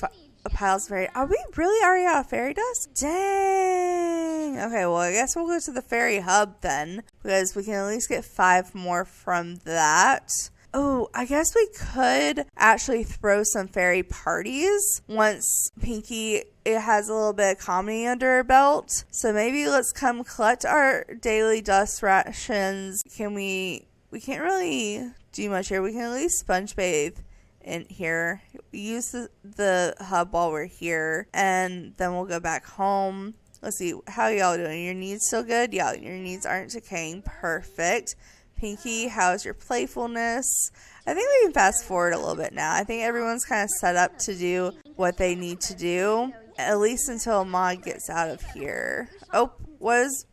piles of fairy. Are we really already out of fairy dust? Dang. Okay, well, I guess we'll go to the fairy hub then, because we can at least get 5 more from that. Oh, I guess we could actually throw some fairy parties once Pinky has a little bit of comedy under her belt. So maybe let's come collect our daily dust rations. We can't really do much here. We can at least sponge bathe in here. Use the hub while we're here, and then we'll go back home. Let's see, how y'all doing? Your needs still good? Yeah, your needs aren't decaying. Perfect. Pinky, how's your playfulness? I think we can fast forward a little bit now. I think everyone's kind of set up to do what they need to do, at least until Maud gets out of here. Oh, was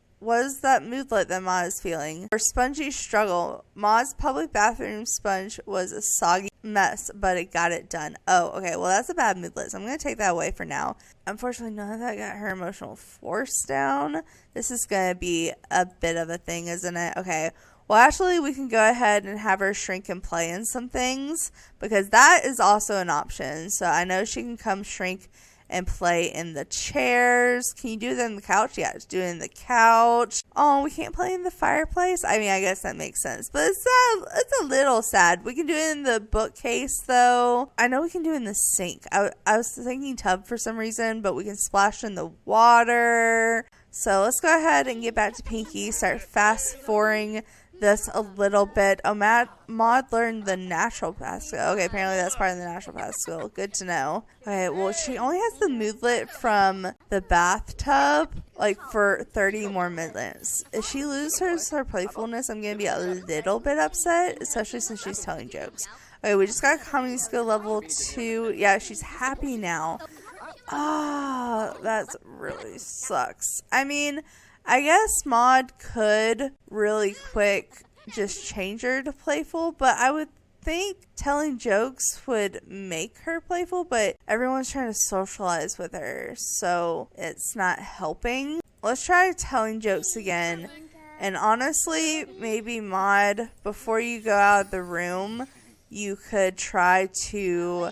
that moodlet that Ma is feeling? Her spongy struggle. Ma's public bathroom sponge was a soggy mess, but it got it done. Oh, okay. Well, that's a bad moodlet, so I'm going to take that away for now. Unfortunately, none of that got her emotional force down. This is going to be a bit of a thing, isn't it? Okay. Well, actually, we can go ahead and have her shrink and play in some things, because that is also an option. So I know she can come shrink and play in the chairs. Can you do it in the couch? Yeah, just do it in the couch. Oh, we can't play in the fireplace? I mean, I guess that makes sense. But it's a little sad. We can do it in the bookcase, though. I know we can do it in the sink. I was thinking tub for some reason, but we can splash in the water. So let's go ahead and get back to Pinky. Start fast forwarding this a little bit. Oh, Maud learned the natural path skill. Okay, apparently that's part of the natural path skill. Good to know. Okay, well, she only has the moodlet from the bathtub, like, for 30 more minutes. If she loses her playfulness, I'm going to be a little bit upset, especially since she's telling jokes. Okay, we just got comedy skill level 2. Yeah, she's happy now. Ah, that really sucks. I mean, I guess Maud could really quick just change her to playful, but I would think telling jokes would make her playful, but everyone's trying to socialize with her, so it's not helping. Let's try telling jokes again. And honestly, maybe Maud, before you go out of the room, you could try to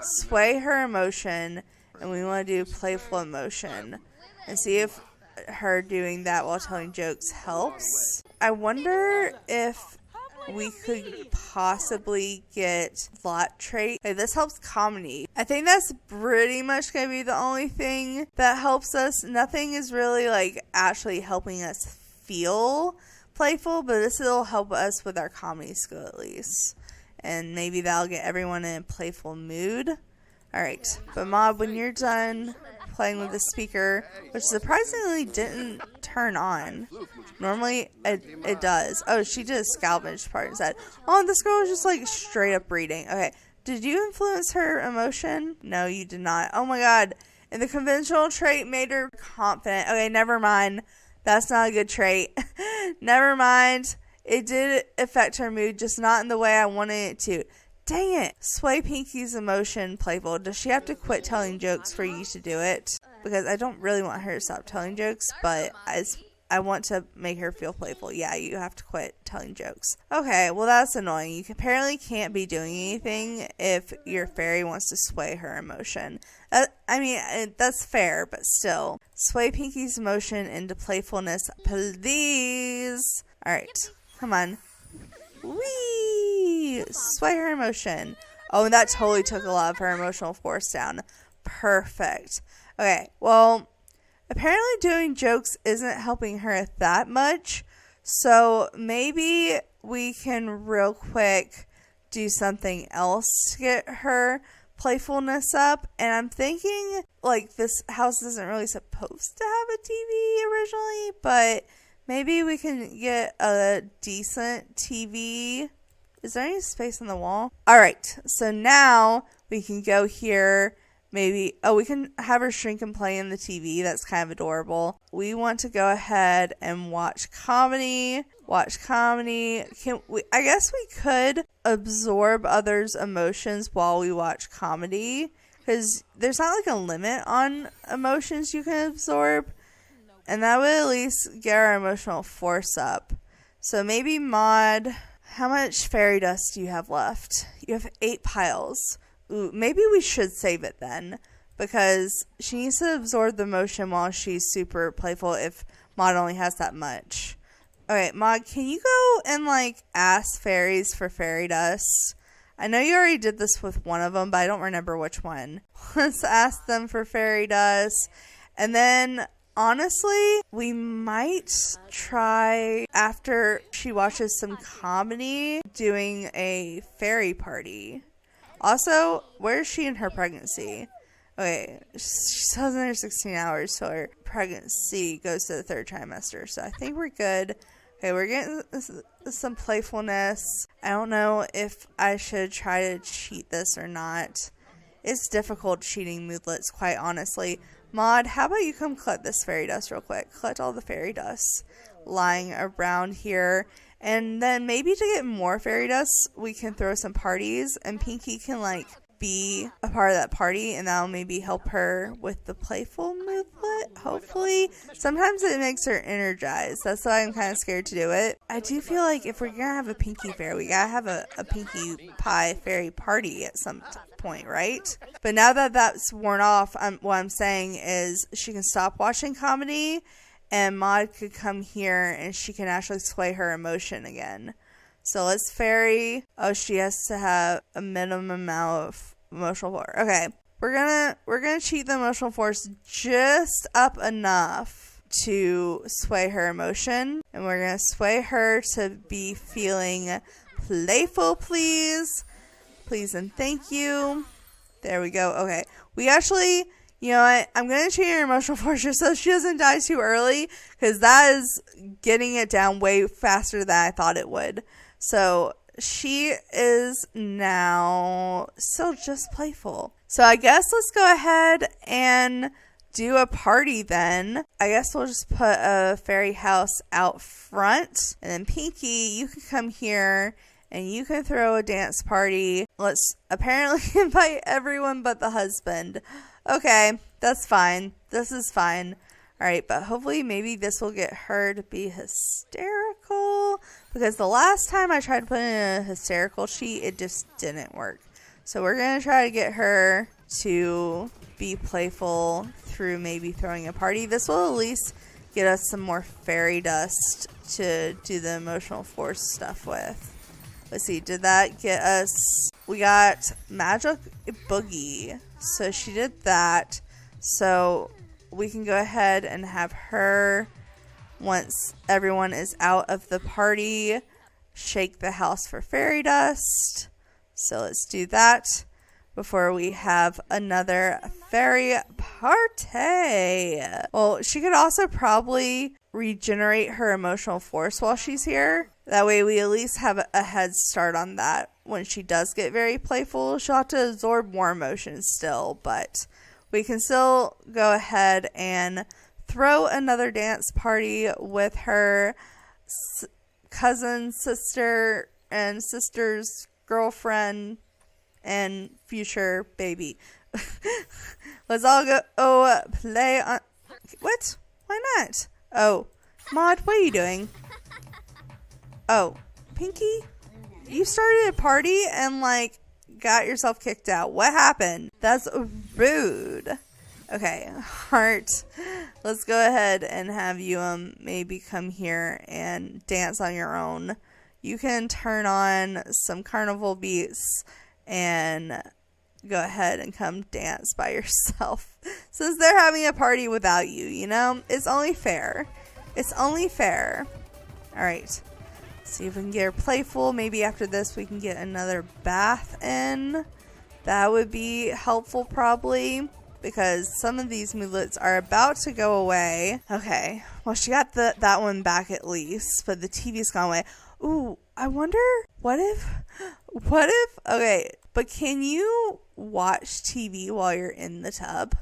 sway her emotion, and we want to do playful emotion and see if her doing that while telling jokes helps. I wonder if we could possibly get lot trait. Okay, this helps comedy. I think that's pretty much going to be the only thing that helps us. Nothing is really like actually helping us feel playful, but this will help us with our comedy skill at least. And maybe that'll get everyone in a playful mood. Alright, but Maude, when you're done playing with the speaker, which surprisingly didn't turn on. Normally it does. Oh, she did a scalpage part instead. Oh, this girl is just like straight up reading. Okay, did you influence her emotion? No, you did not. Oh my god. And the conventional trait made her confident. Okay, never mind. That's not a good trait. Never mind. It did affect her mood, just not in the way I wanted it to. Dang it. Sway Pinky's emotion playful. Does she have to quit telling jokes for you to do it? Because I don't really want her to stop telling jokes, but I want to make her feel playful. Yeah, you have to quit telling jokes. Okay, well that's annoying. You apparently can't be doing anything if your fairy wants to sway her emotion. That's fair, but still. Sway Pinky's emotion into playfulness, please. Alright, come on. Whee! Sway her emotion. Oh, and that totally took a lot of her emotional force down. Perfect. Okay, well, apparently doing jokes isn't helping her that much. So maybe we can real quick do something else to get her playfulness up. And I'm thinking, like, this house isn't really supposed to have a TV originally, but maybe we can get a decent TV. Is there any space on the wall? Alright, so now we can go here. Maybe, we can have her shrink and play in the TV. That's kind of adorable. We want to go ahead and watch comedy. I guess we could absorb others' emotions while we watch comedy. Because there's not like a limit on emotions you can absorb. And that would at least get our emotional force up. So maybe Maude, how much fairy dust do you have left? You have 8 piles. Ooh, maybe we should save it then. Because she needs to absorb the emotion while she's super playful if Maude only has that much. Okay, Maude, can you go and ask fairies for fairy dust? I know you already did this with one of them, but I don't remember which one. Let's ask them for fairy dust. And then honestly, we might try, after she watches some comedy, doing a fairy party. Also, where is she in her pregnancy? Okay, she has another 16 hours till her pregnancy goes to the 3rd trimester. So I think we're good. Okay, we're getting some playfulness. I don't know if I should try to cheat this or not. It's difficult cheating moodlets, quite honestly. Maude, how about you come collect this fairy dust real quick? Collect all the fairy dust lying around here. And then maybe to get more fairy dust, we can throw some parties. And Pinky can, be a part of that party. And that'll maybe help her with the playful moodlet, hopefully. Sometimes it makes her energized. That's why I'm kind of scared to do it. I do feel like if we're going to have a Pinky Fair, we got to have a Pinkie Pie fairy party at some point, right? But now that that's worn off, what I'm saying is she can stop watching comedy, and Maude could come here and she can actually sway her emotion again. So let's fairy. Oh, she has to have a minimum amount of emotional force. Okay, we're gonna cheat the emotional force just up enough to sway her emotion, and we're gonna sway her to be feeling playful, please and thank you. There we go. Okay, we actually, you know what? I'm going to change her emotional force just so she doesn't die too early, because that is getting it down way faster than I thought it would. So she is now still just playful. So I guess let's go ahead and do a party then. I guess we'll just put a fairy house out front. And then Pinky, you can come here and you can throw a dance party. Let's apparently invite everyone but the husband. Okay, that's fine. This is fine. Alright, but hopefully maybe this will get her to be hysterical. Because the last time I tried to put in a hysterical sheet, it just didn't work. So we're going to try to get her to be playful through maybe throwing a party. This will at least get us some more fairy dust to do the emotional force stuff with. Let's see, did that get us... We got Magic Boogie. So she did that. So we can go ahead and have her, once everyone is out of the party, shake the house for fairy dust. So let's do that before we have another fairy party. Well, she could also probably regenerate her emotional force while she's here. That way we at least have a head start on that. When she does get very playful, she'll have to absorb more emotions still, but we can still go ahead and throw another dance party with her cousin, sister, and sister's girlfriend and future baby. Let's all go play on... What? Why not? Oh, Maud, what are you doing? Oh, Pinky? You started a party and, like, got yourself kicked out. What happened? That's rude. Okay, Heart, let's go ahead and have you maybe come here and dance on your own. You can turn on some carnival beats and go ahead and come dance by yourself. Since they're having a party without you, you know? It's only fair. It's only fair. Alright. See if we can get her playful. Maybe after this we can get another bath in. That would be helpful probably, because some of these moodlets are about to go away. Okay. Well, she got that one back at least, but the TV's gone away. Ooh, I wonder, what if, okay, but can you watch TV while you're in the tub?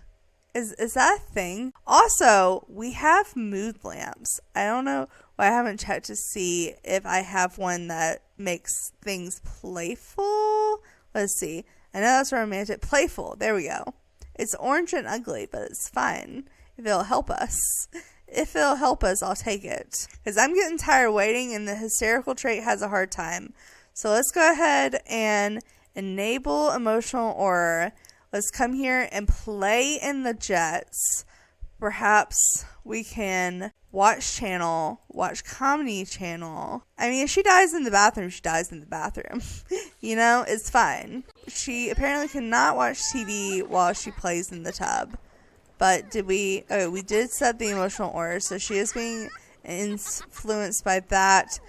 Is that a thing? Also, we have mood lamps. I don't know why I haven't checked to see if I have one that makes things playful. Let's see. I know that's romantic. Playful. There we go. It's orange and ugly, but it's fine. If it'll help us. If it'll help us, I'll take it. Because I'm getting tired of waiting, and the hysterical trait has a hard time. So let's go ahead and enable emotional aura. Let's come here and play in the jets. Perhaps we can watch comedy channel. I mean, if she dies in the bathroom, she dies in the bathroom. You know, it's fine. She apparently cannot watch TV while she plays in the tub. But we did set the emotional aura, so she is being influenced by that.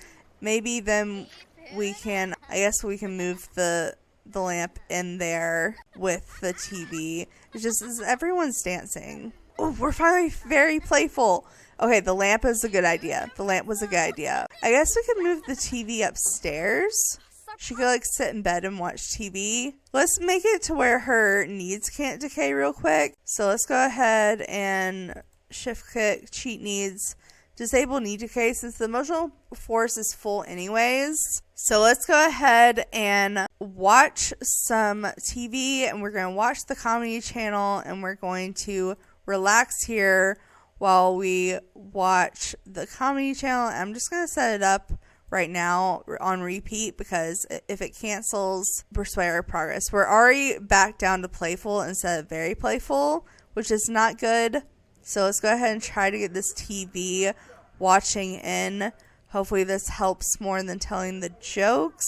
Maybe then we can move the lamp in there with the TV. It's just as everyone's dancing. Oh, we're finally very playful. Okay, the lamp is a good idea. The lamp was a good idea. I guess we could move the TV upstairs. She could like sit in bed and watch TV. Let's make it to where her needs can't decay real quick. So let's go ahead and shift click cheat needs. Disable need decay since the emotional force is full anyways. So let's go ahead and watch some TV, and we're going to watch the comedy channel, and we're going to relax here while we watch the comedy channel. I'm just going to set it up right now on repeat, because if it cancels, we're sway our progress. We're already back down to playful instead of very playful, which is not good. So let's go ahead and try to get this TV watching in. Hopefully this helps more than telling the jokes.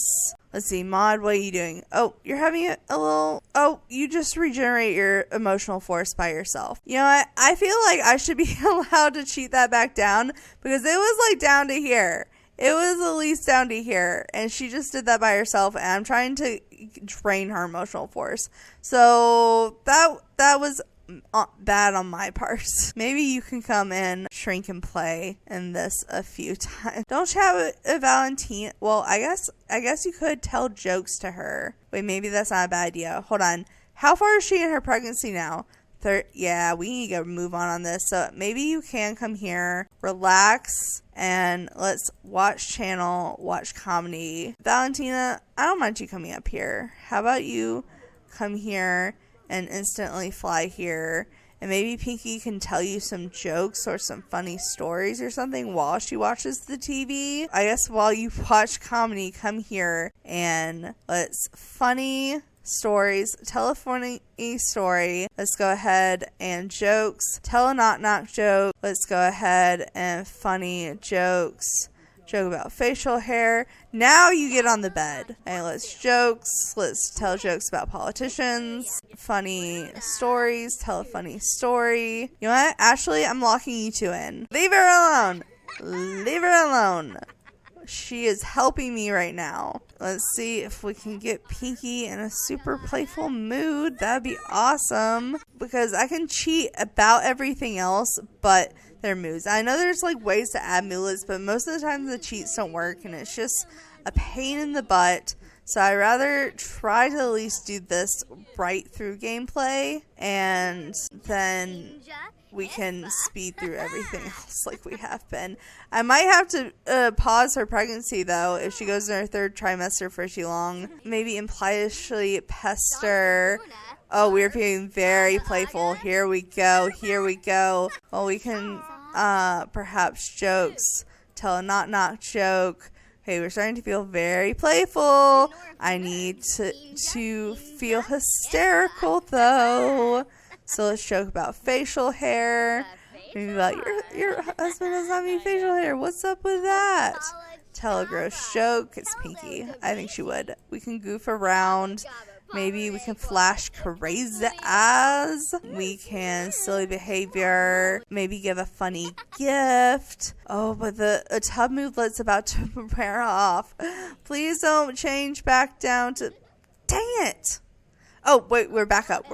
Let's see, Maud, what are you doing? Oh, you're having a little... Oh, you just regenerate your emotional force by yourself. You know what? I feel like I should be allowed to cheat that back down, because it was like down to here. It was at least down to here, and she just did that by herself, and I'm trying to drain her emotional force. So that was bad on my part. Maybe you can come in, shrink and play in this a few times. Don't chat with Valentine. Well, I guess you could tell jokes to her. Wait, maybe that's not a bad idea. Hold on. How far is she in her pregnancy now? Yeah, we need to move on this. So maybe you can come here, relax, and let's watch channel, watch comedy. Valentina, I don't mind you coming up here. How about you come here and instantly fly here, and maybe Pinky can tell you some jokes or some funny stories or something while she watches the TV. I guess while you watch comedy, come here and let's funny stories, tell a funny story. Let's go ahead and jokes, tell a knock joke. Let's go ahead and funny jokes. Joke about facial hair. Now you get on the bed. And let's tell jokes about politicians. Funny stories, tell a funny story. You know what? Actually, I'm locking you two in. Leave her alone. Leave her alone. She is helping me right now. Let's see if we can get Pinky in a super playful mood. That'd be awesome. Because I can cheat about everything else, but their moods. I know there's like ways to add moodlets, but most of the time the cheats don't work and it's just a pain in the butt. So I'd rather try to at least do this right through gameplay, and then we can speed through everything else like we have been. I might have to pause her pregnancy though if she goes in her third trimester for too long. Maybe impliedly pester. Oh, we're being very playful. Here we go. Well, we can perhaps jokes. Tell a knock joke. Okay, we're starting to feel very playful. I need to feel hysterical though. So let's joke about facial hair. Maybe about your husband doesn't have any facial hair. What's up with that? Tell a gross joke. It's Pinky. I think she would. We can goof around. Maybe we can flash crazy as. We can silly behavior. Maybe give a funny gift. Oh, but the tub moodlet's about to wear off. Please don't change back down to... Dang it! Oh, wait, we're back up.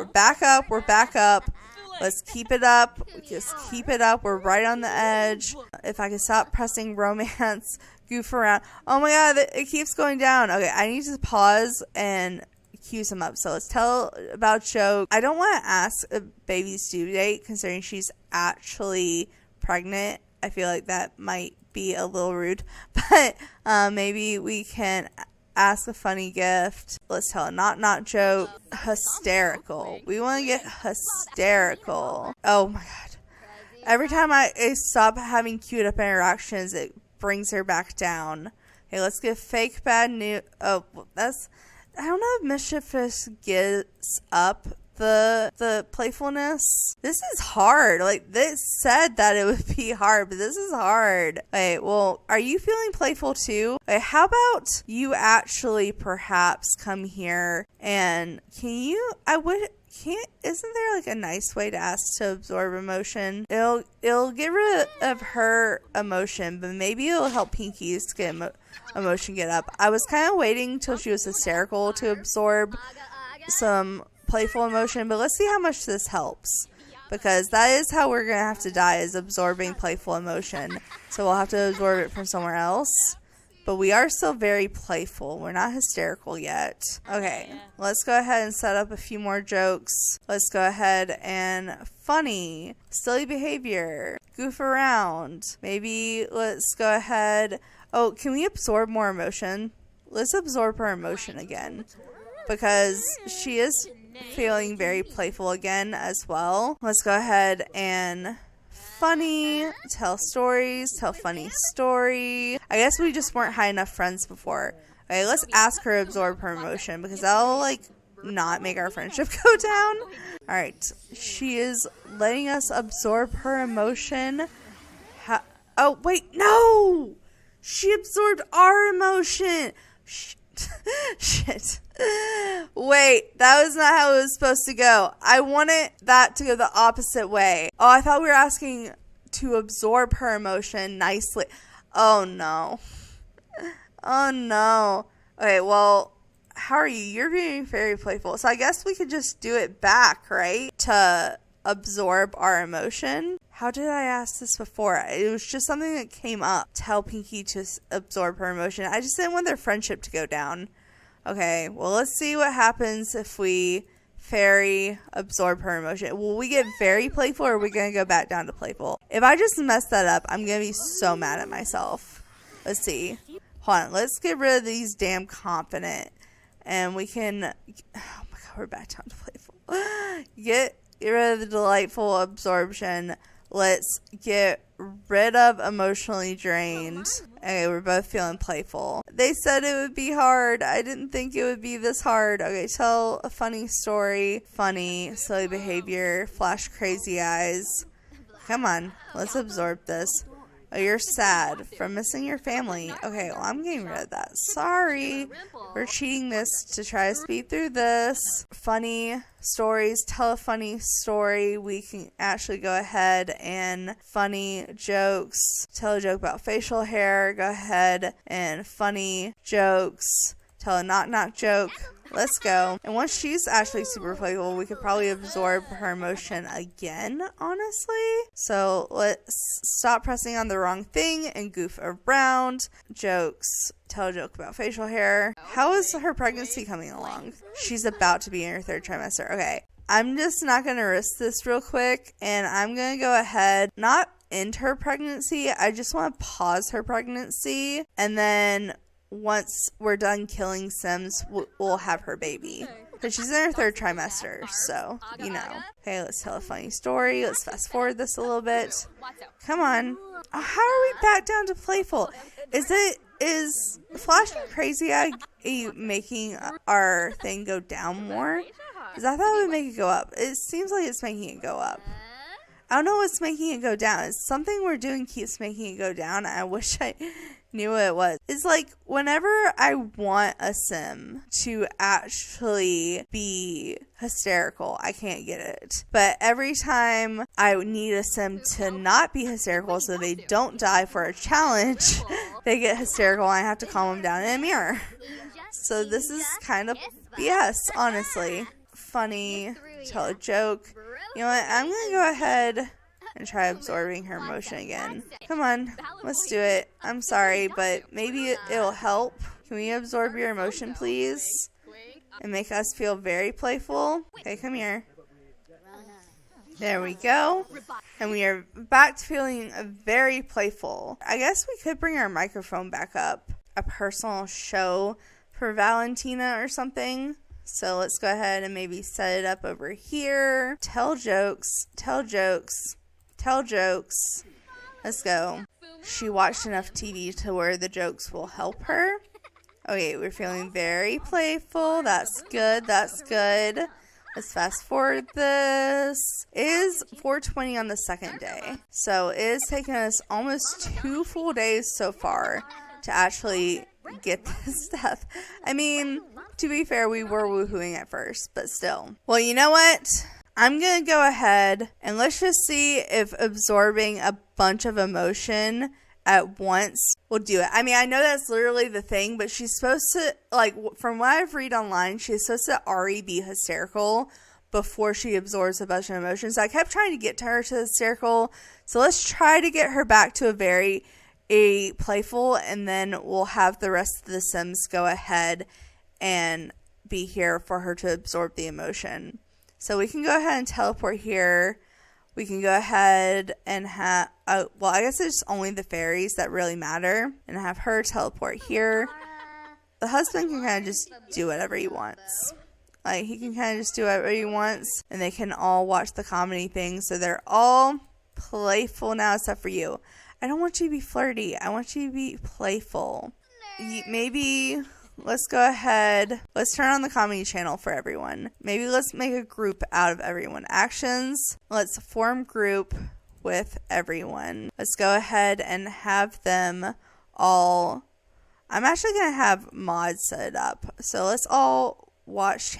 Let's keep it up. Just keep it up. We're right on the edge. If I can stop pressing romance, goof around. Oh my god, it keeps going down. Okay, I need to pause and cue some up. So let's tell about joke. I don't want to ask a baby's due date considering she's actually pregnant. I feel like that might be a little rude, but maybe we can ask a funny gift. Let's tell a not joke. Hysterical. We want to get hysterical. Oh my god. Every time I stop having queued up interactions, it brings her back down. Okay, let's get fake bad news. Oh, that's... I don't know if mischievous gets up the playfulness. This is hard. Like, this said that it would be hard, but this is hard. Wait, well, are you feeling playful too? Wait, how about you actually perhaps come here and isn't there like a nice way to ask to absorb emotion? It'll get rid of her emotion, but maybe it'll help Pinky's get emotion get up. I was kind of waiting till she was hysterical to absorb some playful emotion, but let's see how much this helps, because that is how we're gonna have to die, is absorbing playful emotion. So we'll have to absorb it from somewhere else, but we are still very playful. We're not hysterical yet. Okay, let's go ahead and set up a few more jokes. Let's go ahead and funny, silly behavior, goof around. Maybe let's go ahead. Oh, can we absorb more emotion? Let's absorb her emotion again, because she is feeling very playful again as well. Let's go ahead and funny, tell stories, tell funny story. I guess we just weren't high enough friends before. Okay, let's ask her to absorb her emotion, because that'll like not make our friendship go down. Alright, she is letting us absorb her emotion. Oh, wait, no! She absorbed our emotion! Shit. Wait, that was not how it was supposed to go. I wanted that to go the opposite way. Oh, I thought we were asking to absorb her emotion nicely. Oh no. Oh no. Okay, well, how are you? You're being very playful. So I guess we could just do it back, right? To absorb our emotion. How did I ask this before? It was just something that came up. Tell Pinky to absorb her emotion. I just didn't want their friendship to go down. Okay, well, let's see what happens if we fairy absorb her emotion. Will we get very playful, or are we going to go back down to playful? If I just mess that up, I'm going to be so mad at myself. Let's see. Hold on. Let's get rid of these damn confident. And we can... Oh my god, we're back down to playful. Get rid of the delightful absorption. Let's get rid of emotionally drained. Okay, we're both feeling playful. They said it would be hard. I didn't think it would be this hard. Okay, tell a funny story. Funny, silly behavior, flash crazy eyes. Come on, let's absorb this. Oh, you're sad from missing your family. Okay, well, I'm getting rid of that. Sorry. We're cheating this to try to speed through this. Funny stories. Tell a funny story. We can actually go ahead and funny jokes. Tell a joke about facial hair. Go ahead and funny jokes. Tell a knock-knock joke. Let's go. And once she's actually super playful, we could probably absorb her emotion again, honestly. So let's stop pressing on the wrong thing and goof around. Jokes. Tell a joke about facial hair. How is her pregnancy coming along? She's about to be in her 3rd trimester. Okay. I'm just not going to risk this real quick. And I'm going to go ahead, not end her pregnancy. I just want to pause her pregnancy. And then once we're done killing Sims, we'll have her baby. Because she's in her 3rd trimester, so, you know. Okay, let's tell a funny story. Let's fast forward this a little bit. Come on. How are we back down to playful? Is Flash Crazy Eye making our thing go down more? Because I thought it would make it go up. It seems like it's making it go up. I don't know what's making it go down. It's something we're doing keeps making it go down. I wish I knew what it was. It's like whenever I want a sim to actually be hysterical, I can't get it. But every time I need a sim to not be hysterical so they don't die for a challenge, they get hysterical and I have to calm them down in a mirror. So this is kind of BS, honestly. Funny, tell a joke. You know what? I'm going to go ahead and try absorbing her emotion again. Come on, let's do it. I'm sorry, but maybe it'll help. Can we absorb your emotion, please? And make us feel very playful? Okay, come here. There we go. And we are back to feeling very playful. I guess we could bring our microphone back up. A personal show for Valentina or something. So let's go ahead and maybe set it up over here. Tell jokes. Tell jokes. Tell jokes. Let's go. She watched enough TV to where the jokes will help her. Okay, we're feeling very playful. That's good. That's good. Let's fast forward this. It is 4:20 on the 2nd day. So it has taken us almost 2 full days so far to actually get this stuff. I mean, to be fair, we were woohooing at first, but still. Well, you know what? I'm going to go ahead and let's just see if absorbing a bunch of emotion at once will do it. I mean, I know that's literally the thing, but she's supposed to, like, from what I've read online, she's supposed to already be hysterical before she absorbs a bunch of emotions. So I kept trying to get to her to hysterical. So let's try to get her back to a playful, and then we'll have the rest of the Sims go ahead and be here for her to absorb the emotion. So we can go ahead and teleport here. We can go ahead and have, well, I guess it's only the fairies that really matter. And have her teleport here. The husband can kind of just do whatever he wants. Like, he can kind of just do whatever he wants. And they can all watch the comedy thing. So they're all playful now except for you. I don't want you to be flirty. I want you to be playful. Maybe let's go ahead. Let's turn on the comedy channel for everyone. Maybe let's make a group out of everyone. Actions. Let's form group with everyone. Let's go ahead and have them all. I'm actually going to have mods set up. So let's all watch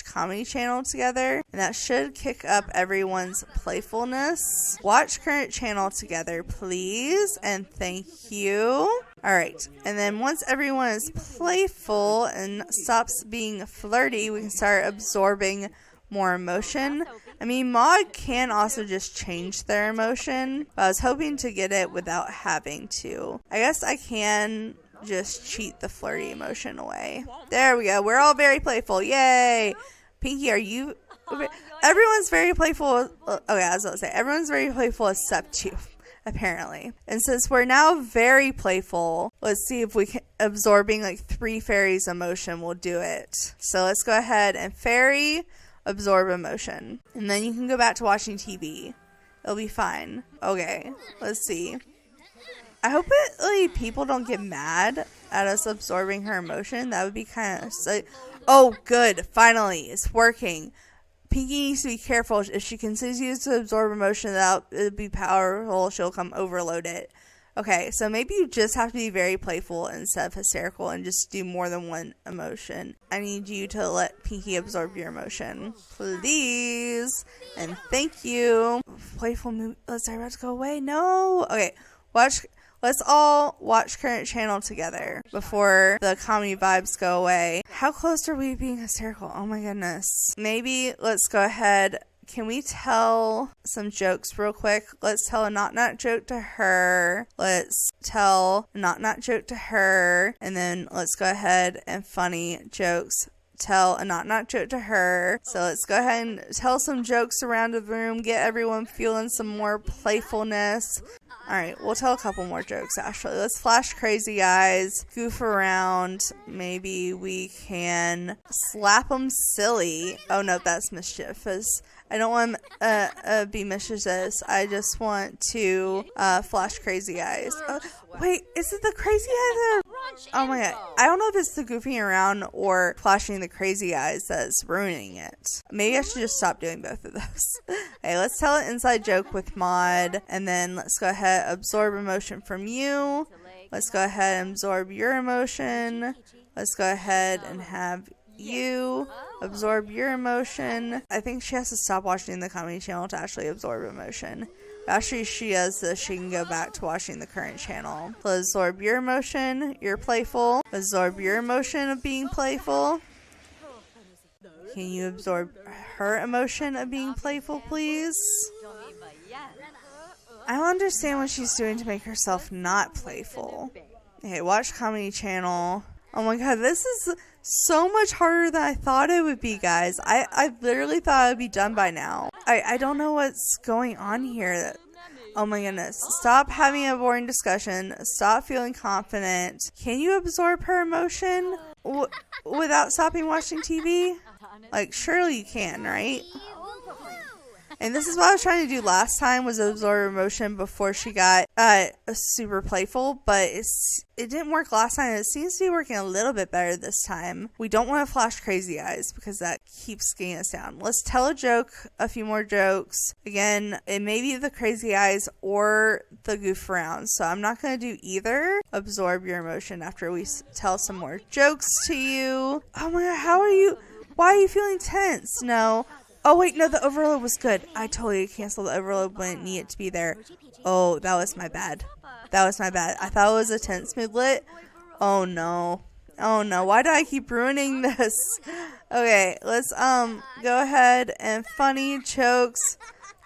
comedy channel together. And that should kick up everyone's playfulness. Watch current channel together, please. And thank you. Alright, and then once everyone is playful and stops being flirty, we can start absorbing more emotion. I mean, mod can also just change their emotion, but I was hoping to get it without having to. I guess I can just cheat the flirty emotion away. There we go. We're all very playful. Yay! Pinky, are you... Okay. Everyone's very playful. Okay, I was about to say, everyone's very playful except you. Apparently. And since we're now very playful, let's see if we can absorbing like 3 fairies emotion will do it. So let's go ahead and fairy absorb emotion. And then you can go back to watching TV. It'll be fine. Okay, let's see. I hope it, like, people don't get mad at us absorbing her emotion. That would be kind of sick. Oh, good. Finally, it's working. Pinky needs to be careful. If she continues to absorb emotion, it'll be powerful. She'll come overload it. Okay, so maybe you just have to be very playful instead of hysterical and just do more than one emotion. I need you to let Pinky absorb your emotion. Please. And thank you. Playful move. Let's about to go away. No. Okay, let's all watch current channel together before the comedy vibes go away. How close are we being hysterical? Oh my goodness. Maybe let's go ahead. Can we tell some jokes real quick? Let's tell a knock-knock joke to her. Let's tell a knock-knock joke to her. And then let's go ahead and funny jokes. Tell a knock-knock joke to her. So let's go ahead and tell some jokes around the room. Get everyone feeling some more playfulness. Alright, we'll tell a couple more jokes actually. Let's flash crazy eyes, goof around. Maybe we can slap them silly. Oh no, that's mischievous. I don't want to be mischievous. I just want to flash crazy eyes. Wait, is it the crazy eyes? Oh my god. I don't know if it's the goofing around or flashing the crazy eyes that's ruining it. Maybe I should just stop doing both of those. Okay, let's tell an inside joke with Maud. And then let's go ahead absorb emotion from you. Let's go ahead and absorb your emotion. Let's go ahead and have you absorb your emotion. I think she has to stop watching the comedy channel to actually absorb emotion. After she does this, she can go back to watching the current channel. So absorb your emotion. You're playful. Absorb your emotion of being playful. Can you absorb her emotion of being playful, please? I don't understand what she's doing to make herself not playful. Okay, watch comedy channel. Oh my god, this is so much harder than I thought it would be, guys. I literally thought it would be done by now. I don't know what's going on here. Oh my goodness. Stop having a boring discussion. Stop feeling confident. Can you absorb her emotion without stopping watching TV? Like, surely you can, right? And this is what I was trying to do last time, was absorb emotion before she got super playful, but it didn't work last time. It seems to be working a little bit better this time. We don't want to flash crazy eyes because that keeps getting us down. Let's tell a joke, a few more jokes. Again, it may be the crazy eyes or the goof around, so I'm not going to do either. Absorb your emotion after we tell some more jokes to you. Oh my god, how are you? Why are you feeling tense? No. Oh wait, no, the overload was good. I totally canceled the overload when it needed to be there. Oh, that was my bad. That was my bad. I thought it was a tense moodlet. Oh no. Oh no, why do I keep ruining this? Okay, let's go ahead and funny jokes,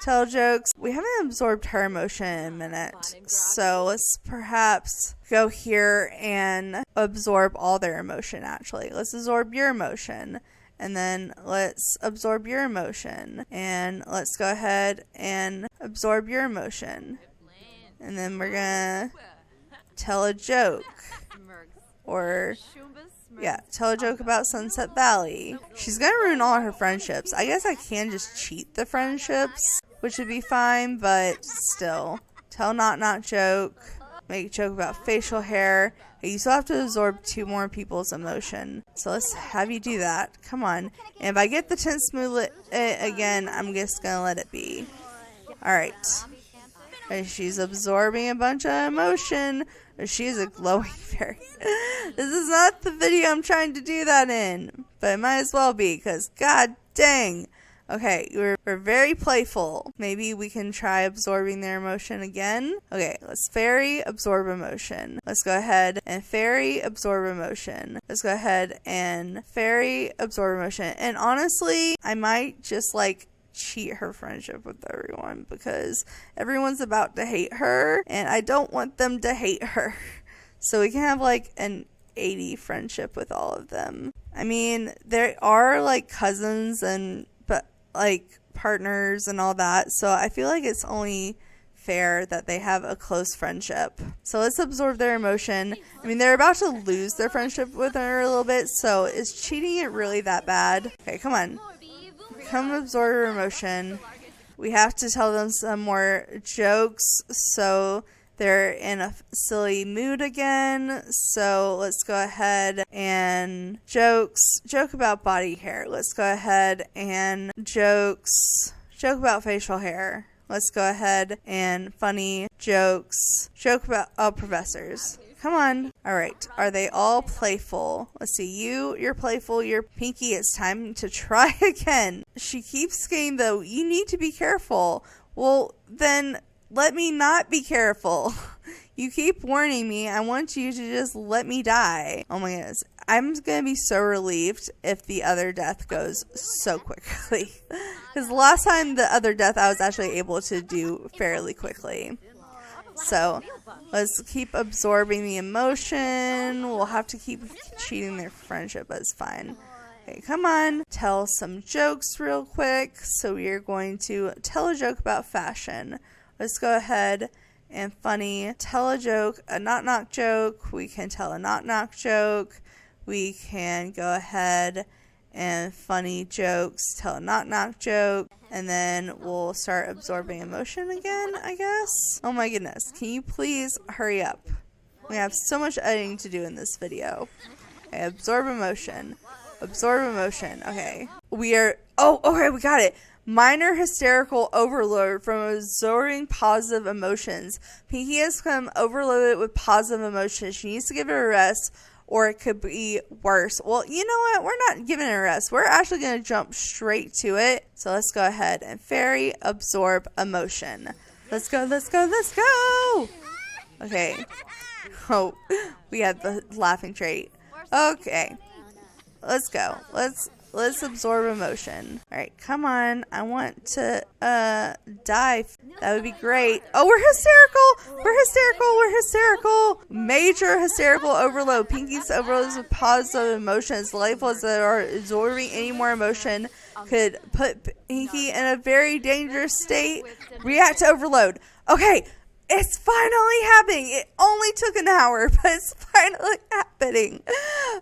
tell jokes. We haven't absorbed her emotion in a minute, so let's perhaps go here and absorb all their emotion actually. Let's absorb your emotion. And then let's absorb your emotion. And let's go ahead and absorb your emotion. And then we're going to tell a joke. Or, yeah, tell a joke about Sunset Valley. She's going to ruin all her friendships. I guess I can just cheat the friendships, which would be fine, but still. Tell a knock-knock joke. Make a joke about facial hair. You still have to absorb 2 more people's emotion. So let's have you do that. Come on. And if I get the tense moodlet again, I'm just going to let it be. Alright. She's absorbing a bunch of emotion. She's a glowing fairy. This is not the video I'm trying to do that in. But it might as well be, because god dang. Okay, we're very playful. Maybe we can try absorbing their emotion again. Okay, let's fairy absorb emotion. Let's go ahead and fairy absorb emotion. Let's go ahead and fairy absorb emotion. And honestly, I might just like cheat her friendship with everyone because everyone's about to hate her and I don't want them to hate her. So we can have like an 80 friendship with all of them. I mean, they are like cousins and like partners and all that, so I feel like it's only fair that they have a close friendship. So let's absorb their emotion. I mean, they're about to lose their friendship with her a little bit, so is cheating it really that bad? Okay, come on, come absorb her emotion. We have to tell them some more jokes so they're in a silly mood again. So let's go ahead and joke about body hair. Let's go ahead and joke about facial hair. Let's go ahead and funny jokes. Joke about professors. Come on. All right. Are they all playful? Let's see. You're playful. You're Pinky. It's time to try again. She keeps saying, though, you need to be careful. Well, then let me not be careful. You keep warning me. I want you to just let me die. Oh my goodness. I'm going to be so relieved if the other death goes so quickly. Because the last time the other death I was actually able to do fairly quickly. So let's keep absorbing the emotion. We'll have to keep cheating their friendship, but it's fine. Okay, come on. Tell some jokes real quick. So we are going to tell a joke about fashion. Let's go ahead and funny. Tell a joke, a knock-knock joke. We can tell a knock-knock joke. We can go ahead and funny jokes, tell a knock-knock joke, and then we'll start absorbing emotion again, I guess. Oh my goodness. Can you please hurry up? We have so much editing to do in this video. Okay, absorb emotion. Absorb emotion. Okay. Okay, we got it. Minor hysterical overload from absorbing positive emotions. Pinky has become overloaded with positive emotions. She needs to give it a rest, or it could be worse. Well, you know what? We're not giving it a rest. We're actually going to jump straight to it. So let's go ahead and fairy absorb emotion. Let's go, let's go, let's go. Okay. Oh, we had the laughing trait. Okay. Let's go. Let's absorb emotion. All right, come on. I want to die. That would be great. Oh, we're hysterical. We're hysterical. We're hysterical. Major hysterical overload. Pinky's overloads with positive emotions. Delightful as they are, absorbing any more emotion could put Pinky in a very dangerous state. React to overload. Okay. It's finally happening. It only took an hour, but it's finally happening.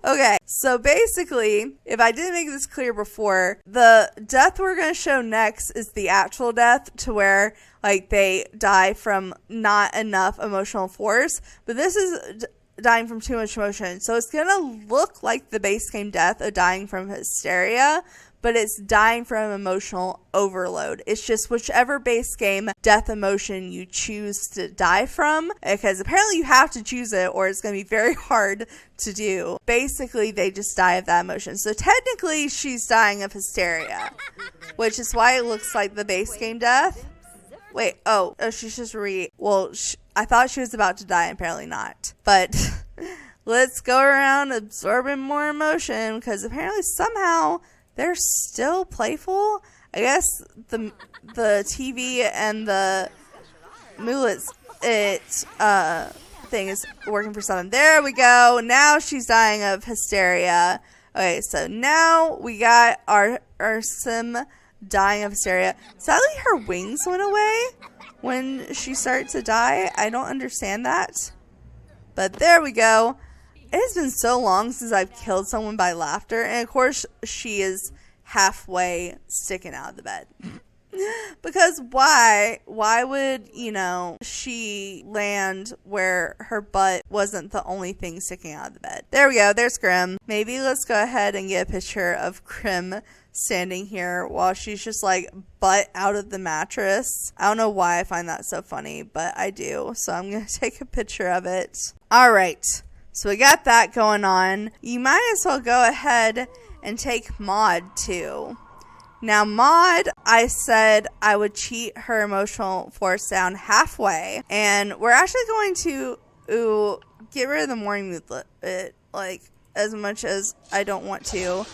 Okay, so basically, if I didn't make this clear before, the death we're going to show next is the actual death, to where like they die from not enough emotional force. But this is dying from too much emotion. So it's going to look like the base game death of dying from hysteria, but it's dying from emotional overload. It's just whichever base game death emotion you choose to die from, because apparently you have to choose it or it's going to be very hard to do. Basically, they just die of that emotion. So technically, she's dying of hysteria, which is why it looks like the base game death. Wait, oh she's just I thought she was about to die, apparently not. But let's go around absorbing more emotion, because apparently somehow they're still playful. I guess the TV and the mulet's thing is working for something. There we go. Now she's dying of hysteria. Okay, so now we got our sim dying of hysteria. Sadly, her wings went away when she started to die. I don't understand that. But there we go. It has been so long since I've killed someone by laughter. And of course, she is halfway sticking out of the bed. Because why would, she land where her butt wasn't the only thing sticking out of the bed? There we go. There's Grim. Maybe let's go ahead and get a picture of Grim standing here while she's just like butt out of the mattress. I don't know why I find that so funny, but I do. So I'm going to take a picture of it. All right. So we got that going on. You might as well go ahead and take Maud too. Now Maud, I said I would cheat her emotional force down halfway. And we're actually going to get rid of the morning mood, like as much as I don't want to.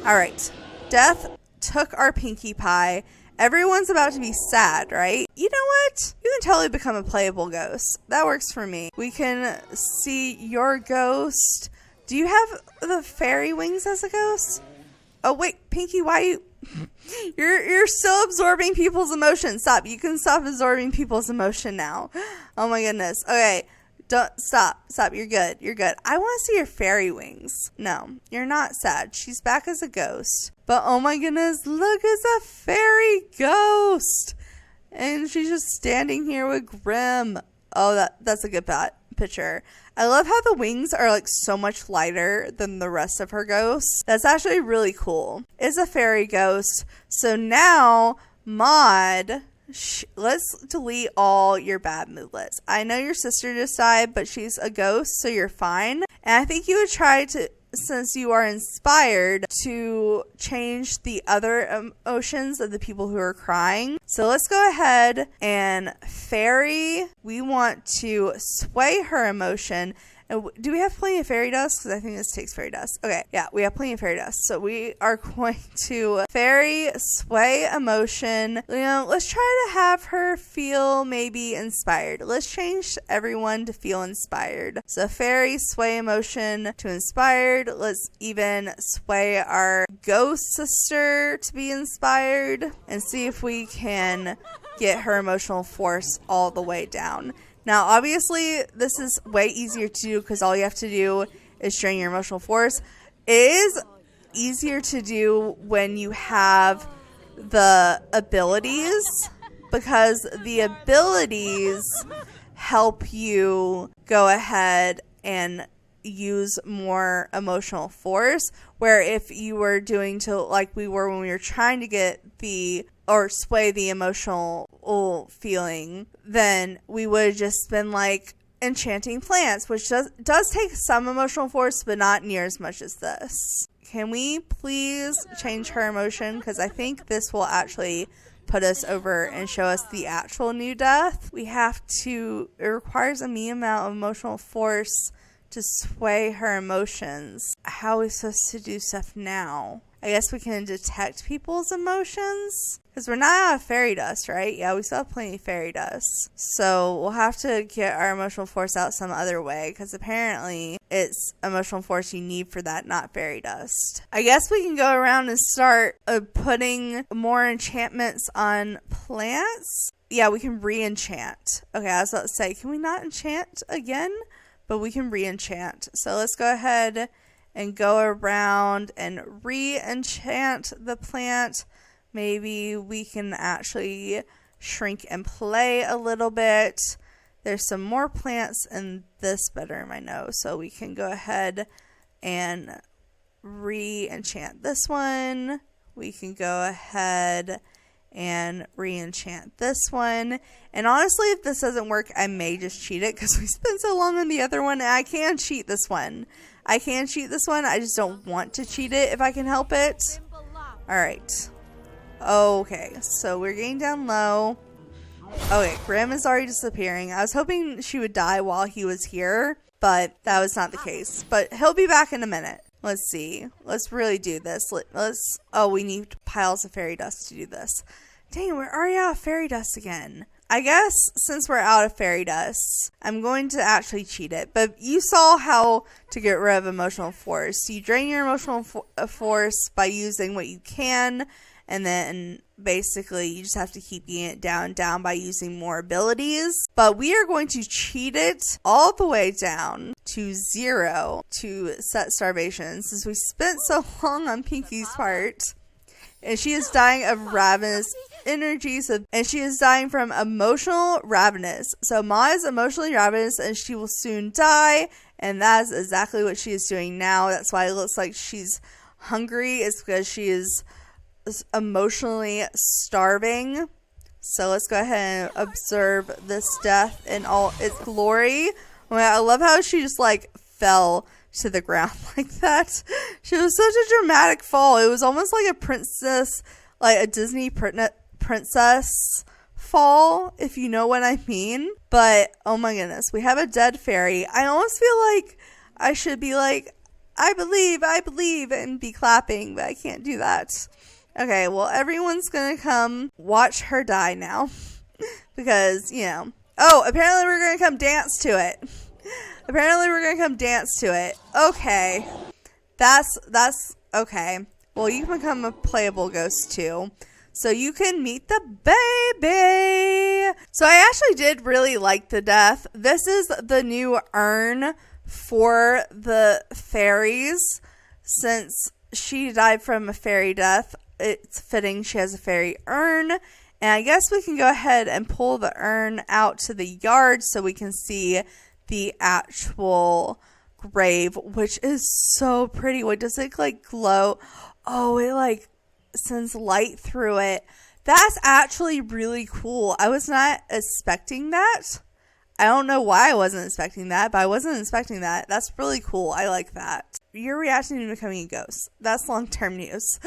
Alright. Death took our Pinkie Pie. Everyone's about to be sad, right? You know what? You can totally become a playable ghost. That works for me. We can see your ghost. Do you have the fairy wings as a ghost? Oh, wait, Pinky, why you... You're still absorbing people's emotions. Stop. You can stop absorbing people's emotion now. Oh, my goodness. Okay. Don't stop. You're good. I want to see your fairy wings. No, you're not sad. She's back as a ghost. But oh my goodness, look, it's a fairy ghost. And she's just standing here with Grim. Oh, that's a good picture. I love how the wings are like so much lighter than the rest of her ghosts. That's actually really cool. It's a fairy ghost. So now, Maud, let's delete all your bad moodlets. I know your sister just died, but she's a ghost, so you're fine. And I think you would try to, since you are inspired, to change the other emotions of the people who are crying. So let's go ahead and fairy, we want to sway her emotion. And do we have plenty of fairy dust? Because I think this takes fairy dust. Okay, yeah, we have plenty of fairy dust. So we are going to fairy sway emotion. Let's try to have her feel maybe inspired. Let's change everyone to feel inspired. So fairy sway emotion to inspired. Let's even sway our ghost sister to be inspired and see if we can get her emotional force all the way down. Now, obviously, this is way easier to do because all you have to do is strain your emotional force. It is easier to do when you have the abilities, because the abilities help you go ahead and use more emotional force, where if you were doing to like we were when we were trying to get or sway the emotional feeling, then we would have just been like enchanting plants, which does take some emotional force, but not near as much as this. Can we please change her emotion? Because I think this will actually put us over and show us the actual new death. It requires a mean amount of emotional force to sway her emotions. How are we supposed to do stuff now? I guess we can detect people's emotions. Because we're not out of fairy dust, right? Yeah, we still have plenty of fairy dust. So we'll have to get our emotional force out some other way. Because apparently it's emotional force you need for that, not fairy dust. I guess we can go around and start putting more enchantments on plants. Yeah, we can re-enchant. Okay, I was about to say, can we not enchant again? But we can re-enchant. So let's go ahead and go around and re-enchant the plant. Maybe we can actually shrink and play a little bit. There's some more plants in this bedroom, I know. So we can go ahead and re-enchant this one. We can go ahead and re-enchant this one. And honestly, if this doesn't work, I may just cheat it because we spent so long on the other one. And I can cheat this one. I just don't want to cheat it if I can help it. Alright. Okay, so we're getting down low. Okay, Grim is already disappearing. I was hoping she would die while he was here, but that was not the case. But he'll be back in a minute. Let's see. Let's really do this. We need piles of fairy dust to do this. Dang, we're already out of fairy dust again. I guess since we're out of fairy dust, I'm going to actually cheat it. But you saw how to get rid of emotional force. You drain your emotional force by using what you can. And then basically you just have to keep getting it down by using more abilities. But we are going to cheat it all the way down to 0 to set starvation. Since we spent so long on Pinky's part. And she is dying of ravenous energies. And she is dying from emotional ravenous. So Ma is emotionally ravenous and she will soon die. And that is exactly what she is doing now. That's why it looks like she's hungry. It's because she is emotionally starving. So let's go ahead and observe this death in all its glory. I love how she just like fell to the ground like that. She was such a dramatic fall. It was almost like a princess, like a Disney princess fall, if you know what I mean. But oh my goodness, we have a dead fairy. I almost feel like I should be like, I believe, and be clapping, but I can't do that. Okay, well, everyone's gonna come watch her die now. Because, Oh, apparently we're gonna come dance to it. Okay. That's okay. Well, you can become a playable ghost too. So you can meet the baby. So I actually did really like the death. This is the new urn for the fairies. Since she died from a fairy death, it's fitting she has a fairy urn. And I guess we can go ahead and pull the urn out to the yard so we can see the actual grave, which is so pretty. What does it like glow? Oh, it like sends light through it. That's actually really cool. I was not expecting that. I don't know why I wasn't expecting that, but I wasn't expecting that. That's really cool. I like that. You're reacting to becoming a ghost. That's long-term news.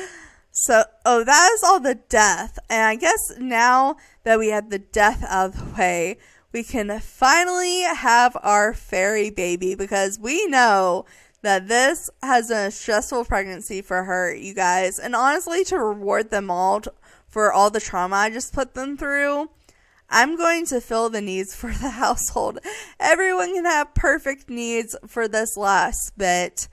So, that is all the death. And I guess now that we had the death out of the way, we can finally have our fairy baby, because we know that this has been a stressful pregnancy for her, you guys. And honestly, to reward them all for all the trauma I just put them through, I'm going to fill the needs for the household. Everyone can have perfect needs for this last bit.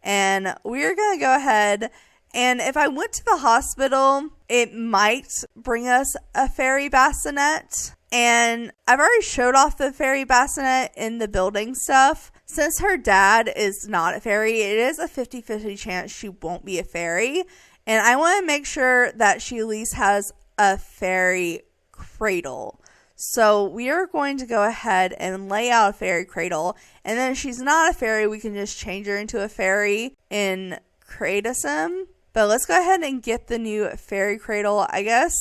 And we're going to go ahead, and if I went to the hospital, it might bring us a fairy bassinet. And I've already showed off the fairy bassinet in the building stuff. Since her dad is not a fairy, it is a 50-50 chance she won't be a fairy. And I want to make sure that she at least has a fairy cradle. So we are going to go ahead and lay out a fairy cradle. And then if she's not a fairy, we can just change her into a fairy in Cradism. But let's go ahead and get the new fairy cradle, I guess,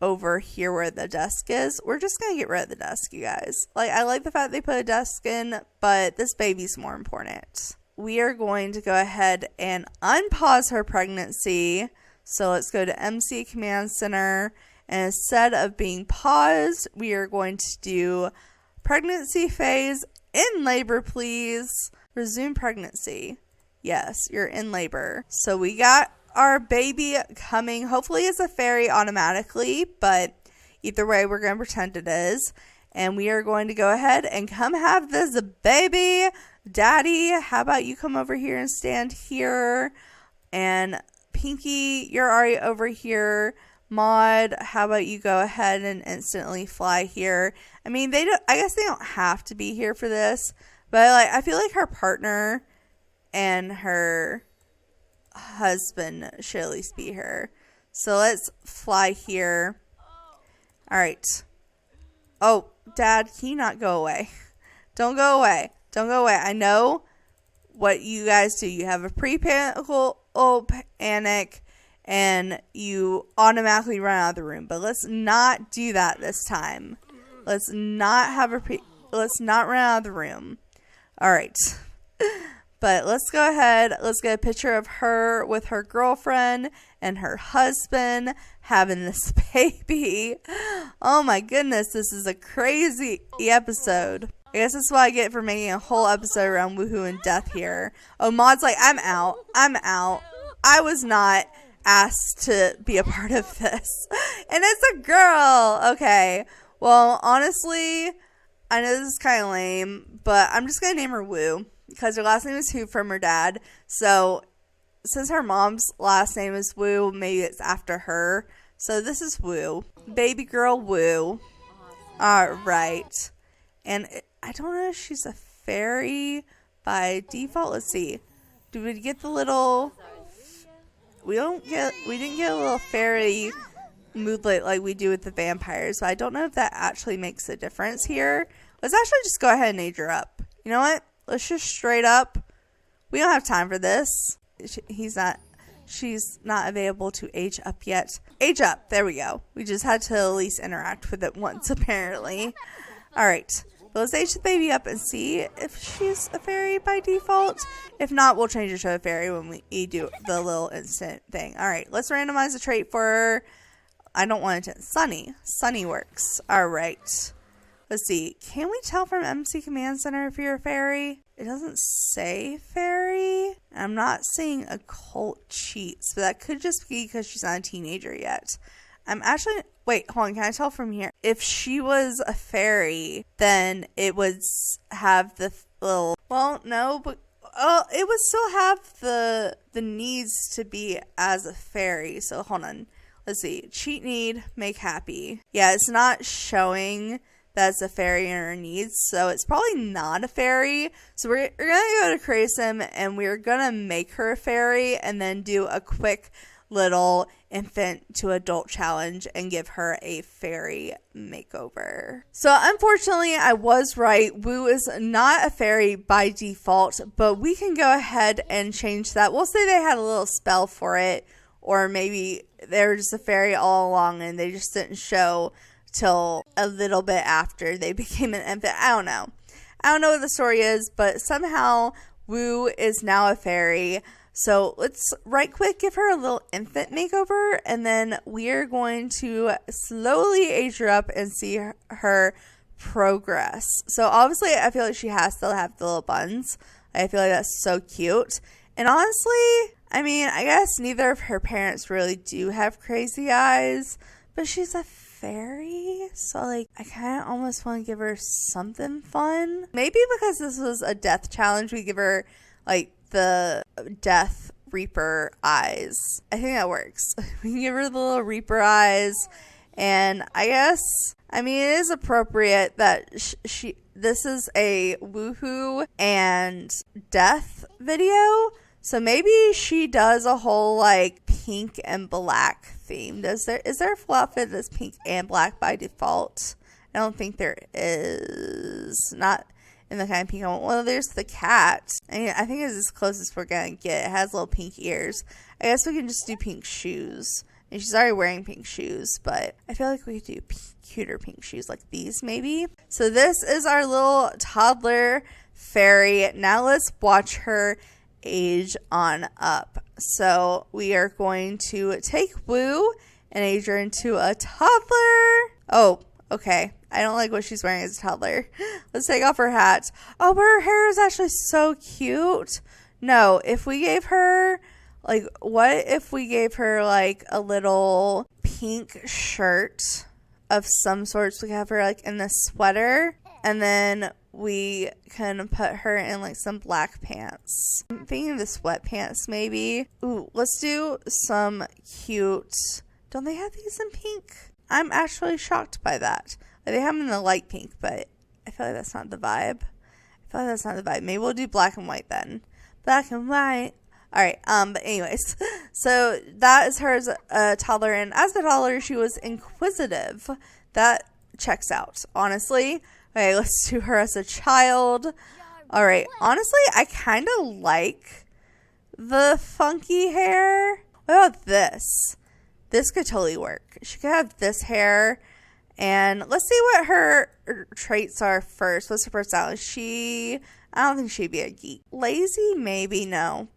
over here where the desk is. We're just going to get rid of the desk, you guys. Like, I like the fact they put a desk in, but this baby's more important. We are going to go ahead and unpause her pregnancy. So let's go to MC Command Center. And instead of being paused, we are going to do pregnancy phase in labor, please. Resume pregnancy. Yes, you're in labor. So we got our baby coming. Hopefully it's a fairy automatically, but either way, we're going to pretend it is. And we are going to go ahead and come have this baby. Daddy, how about you come over here and stand here? And Pinky, you're already over here. Maud, how about you go ahead and instantly fly here? I mean, I guess they don't have to be here for this, but like, I feel like her partner and her husband should at least be here. So let's fly here. All right. Oh, Dad, can you not go away? Don't go away. Don't go away. I know what you guys do. You have a panic and you automatically run out of the room. But let's not do that this time. Let's not run out of the room. All right. But let's go ahead. Let's get a picture of her with her girlfriend and her husband having this baby. Oh my goodness, this is a crazy episode. I guess that's what I get for making a whole episode around woohoo and death here. Oh, Maud's like, I'm out. I was not asked to be a part of this. And it's a girl. Okay. Well, honestly, I know this is kind of lame, but I'm just going to name her Woo. Because her last name is Who from her dad. So, since her mom's last name is Woo, maybe it's after her. So, this is Woo. Baby girl Woo. Alright. And I don't know if she's a fairy by default. Let's see. Do we get the little... We didn't get a little fairy moodlet like we do with the vampires. So, I don't know if that actually makes a difference here. Let's actually just go ahead and age her up. You know what? Let's just straight up. We don't have time for this. She's not available to age up yet. Age up. There we go. We just had to at least interact with it once, apparently. All right. Let's age the baby up and see if she's a fairy by default. If not, we'll change her to a fairy when we do the little instant thing. All right. Let's randomize the trait for her. I don't want it to. Sunny. Sunny works. All right. Let's see. Can we tell from MC Command Center if you're a fairy? It doesn't say fairy. I'm not seeing occult cheats, but that could just be because she's not a teenager yet. I'm actually... Wait, hold on. Can I tell from here? If she was a fairy, then it would have the little... Well, no, but... it would still have the needs to be as a fairy. So, hold on. Let's see. Cheat need, make happy. Yeah, it's not showing that it's a fairy in her needs, so it's probably not a fairy. So we're gonna go to Crasim and we're gonna make her a fairy and then do a quick little infant to adult challenge and give her a fairy makeover. So unfortunately, I was right. Woo is not a fairy by default, but we can go ahead and change that. We'll say they had a little spell for it, or maybe they were just a fairy all along and they just didn't show till a little bit after they became an infant. I don't know what the story is, but somehow Woo is now a fairy. So let's right quick give her a little infant makeover, and then we're going to slowly age her up and see her progress. So obviously I feel like she has to have the little buns. I feel like that's so cute. And honestly, I mean, I guess neither of her parents really do have crazy eyes, but she's a fairy, so like I kind of almost want to give her something fun. Maybe because this was a death challenge, we give her like the Death Reaper eyes. I think that works. We can give her the little Reaper eyes, and I guess, I mean, it is appropriate that this is a woohoo and death video, so maybe she does a whole like pink and black theme. Is there a full outfit that's pink and black by default? I don't think there is. Not in the kind of pink I want. Well, there's the cat. I think it's as close as we're gonna get. It has little pink ears. I guess we can just do pink shoes. And she's already wearing pink shoes, but I feel like we could do cuter pink shoes like these maybe. So this is our little toddler fairy. Now let's watch her age on up. So we are going to take Woo and age her into a toddler. Oh, okay. I don't like what she's wearing as a toddler. Let's take off her hat. Oh, but her hair is actually so cute. No, if we gave her, like, what if we gave her, like, a little pink shirt of some sorts? We could have her, like, in the sweater, and then we can put her in, like, some black pants. I'm thinking of the sweatpants, maybe. Ooh, let's do some cute... Don't they have these in pink? I'm actually shocked by that. They have them in the light pink, but I feel like that's not the vibe. Maybe we'll do black and white then. Black and white. Alright, but anyways. So that is her as a toddler, and as a toddler, she was inquisitive. That checks out, honestly. Okay, let's do her as a child. Alright, honestly, I kind of like the funky hair. What about this? This could totally work. She could have this hair. And let's see what her traits are first. What's her personality? I don't think she'd be a geek. Lazy? Maybe. No.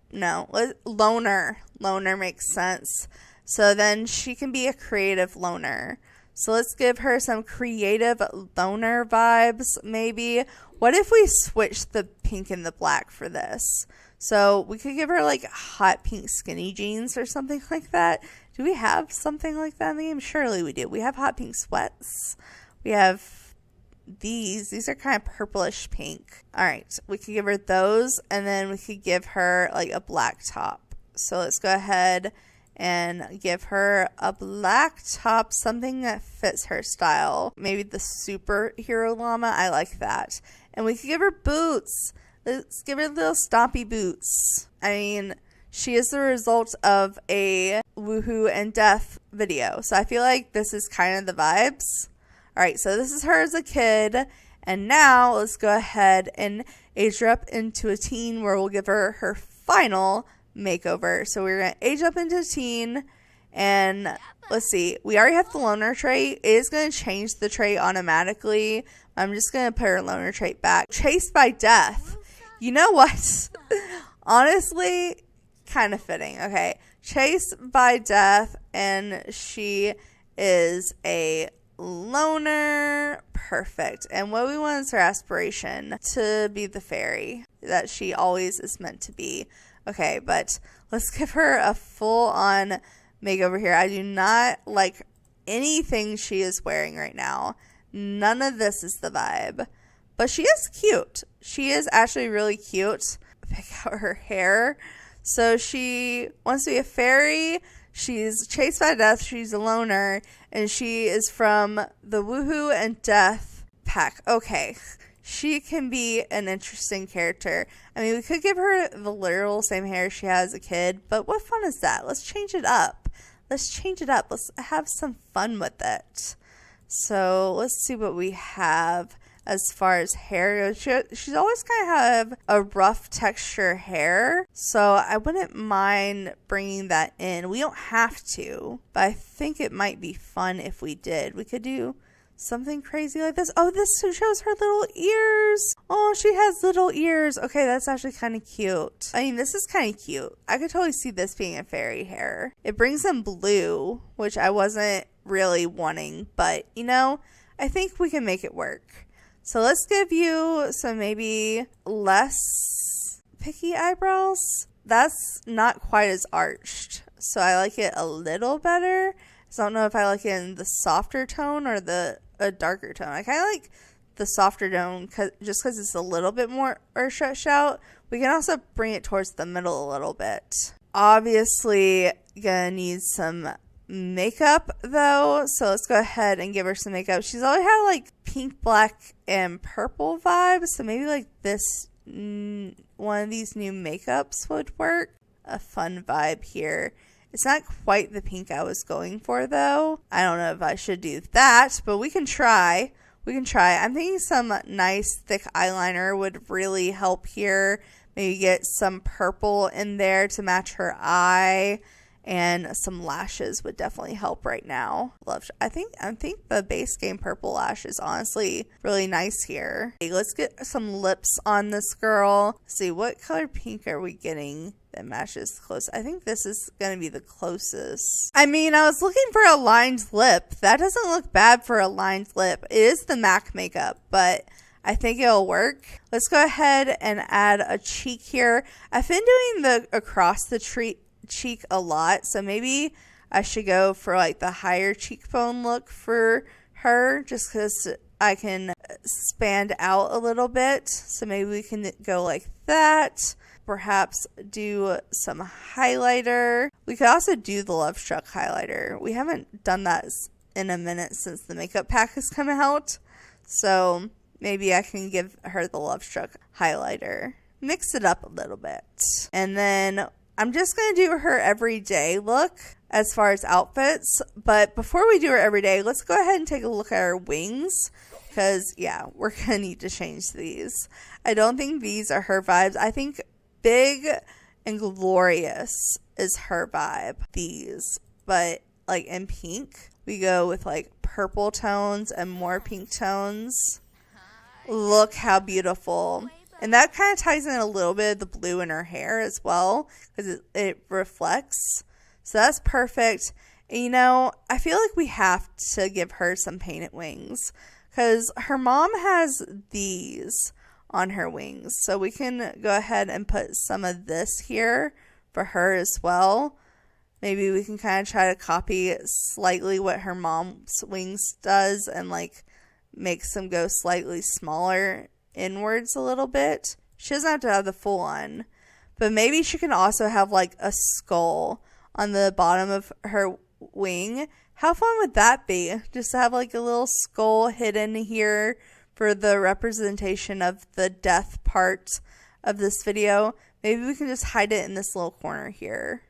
Loner. Loner makes sense. So then she can be a creative loner. So let's give her some creative loner vibes, maybe. What if we switch the pink and the black for this? So we could give her like hot pink skinny jeans or something like that. Do we have something like that in the game? Surely we do. We have hot pink sweats. We have these. These are kind of purplish pink. All right. We could give her those, and then we could give her like a black top. So let's go ahead and give her a black top, something that fits her style. Maybe the superhero llama. I like that. And we could give her boots. Let's give her little stompy boots. I mean, she is the result of a woohoo and death video. So I feel like this is kind of the vibes. Alright, so this is her as a kid. And now let's go ahead and age her up into a teen, where we'll give her her final makeover. So we're going to age up into a teen. And let's see. We already have the loner trait. It is going to change the trait automatically. I'm just going to put her loner trait back. Chased by death. You know what? Honestly, kind of fitting. Okay. Chased by death, and she is a loner. Perfect. And what we want is her aspiration to be the fairy that she always is meant to be. Okay, but let's give her a full-on makeover here. I do not like anything she is wearing right now. None of this is the vibe. But she is cute. She is actually really cute. Pick out her hair. So she wants to be a fairy. She's chased by death. She's a loner. And she is from the Woohoo and Death pack. Okay. She can be an interesting character. I mean, we could give her the literal same hair she had as a kid, but what fun is that? Let's change it up. Let's have some fun with it. So let's see what we have as far as hair goes. She's always kind of have a rough texture hair, so I wouldn't mind bringing that in. We don't have to, but I think it might be fun if we did. We could do something crazy like this. Oh, this shows her little ears. Oh, she has little ears. Okay, that's actually kind of cute. I mean, this is kind of cute. I could totally see this being a fairy hair. It brings in blue, which I wasn't really wanting, but you know, I think we can make it work. So let's give you some maybe less picky eyebrows. That's not quite as arched, so I like it a little better. So I don't know if I like it in the softer tone or a darker tone. I kind of like the softer tone just because it's a little bit more stretched out. We can also bring it towards the middle a little bit. Obviously, gonna need some makeup though, so let's go ahead and give her some makeup. She's always had like pink, black, and purple vibes, so maybe like this one of these new makeups would work. A fun vibe here. It's not quite the pink I was going for though. I don't know if I should do that, but we can try. I'm thinking some nice thick eyeliner would really help here. Maybe get some purple in there to match her eye, and some lashes would definitely help right now. I think the base game purple lash is honestly really nice here. Okay, let's get some lips on this girl. Let's see, what color pink are we getting that matches close? I think this is going to be the closest. I mean, I was looking for a lined lip. That doesn't look bad for a lined lip. It is the MAC makeup, but I think it'll work. Let's go ahead and add a cheek here. I've been doing the across the cheek a lot, so maybe I should go for like the higher cheekbone look for her, just because I can expand out a little bit. So maybe we can go like that. Perhaps do some highlighter. We could also do the Love Struck highlighter. We haven't done that in a minute since the makeup pack has come out, so maybe I can give her the Love Struck highlighter. Mix it up a little bit, and then I'm just going to do her everyday look as far as outfits. But before we do her everyday, let's go ahead and take a look at her wings. Because, yeah, we're going to need to change these. I don't think these are her vibes. I think big and glorious is her vibe. These. But, like, in pink, we go with, like, purple tones and more pink tones. Look how beautiful. And that kind of ties in a little bit of the blue in her hair as well, because it reflects. So that's perfect. And, you know, I feel like we have to give her some painted wings, because her mom has these on her wings. So we can go ahead and put some of this here for her as well. Maybe we can kind of try to copy slightly what her mom's wings does and like make them go slightly smaller inwards a little bit. She doesn't have to have the full on, but maybe she can also have like a skull on the bottom of her wing. How fun would that be? Just to have like a little skull hidden here for the representation of the death part of this video. Maybe we can just hide it in this little corner here.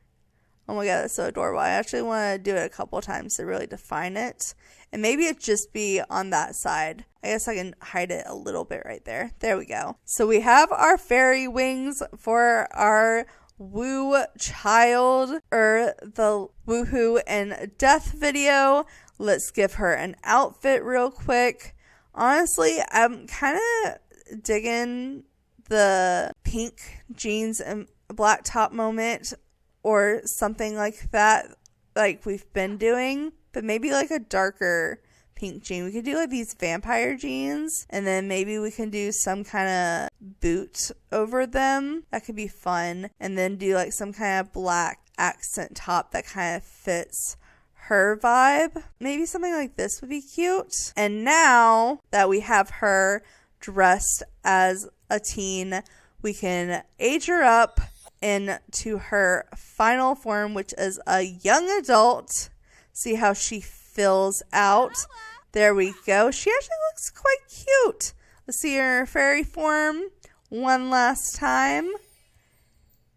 Oh my god, that's so adorable. I actually want to do it a couple times to really define it. And maybe it just be on that side. I guess I can hide it a little bit right there. There we go. So we have our fairy wings for our Woo child, or the Woohoo and Death video. Let's give her an outfit real quick. Honestly, I'm kind of digging the pink jeans and black top moment, or something like that, like we've been doing, but maybe like a darker pink jean. We could do like these vampire jeans, and then maybe we can do some kind of boot over them. That could be fun. And then do like some kind of black accent top that kind of fits her vibe. Maybe something like this would be cute. And now that we have her dressed as a teen, we can age her up into her final form, which is a young adult. See how she fills out. There we go. She actually looks quite cute. Let's see her fairy form one last time.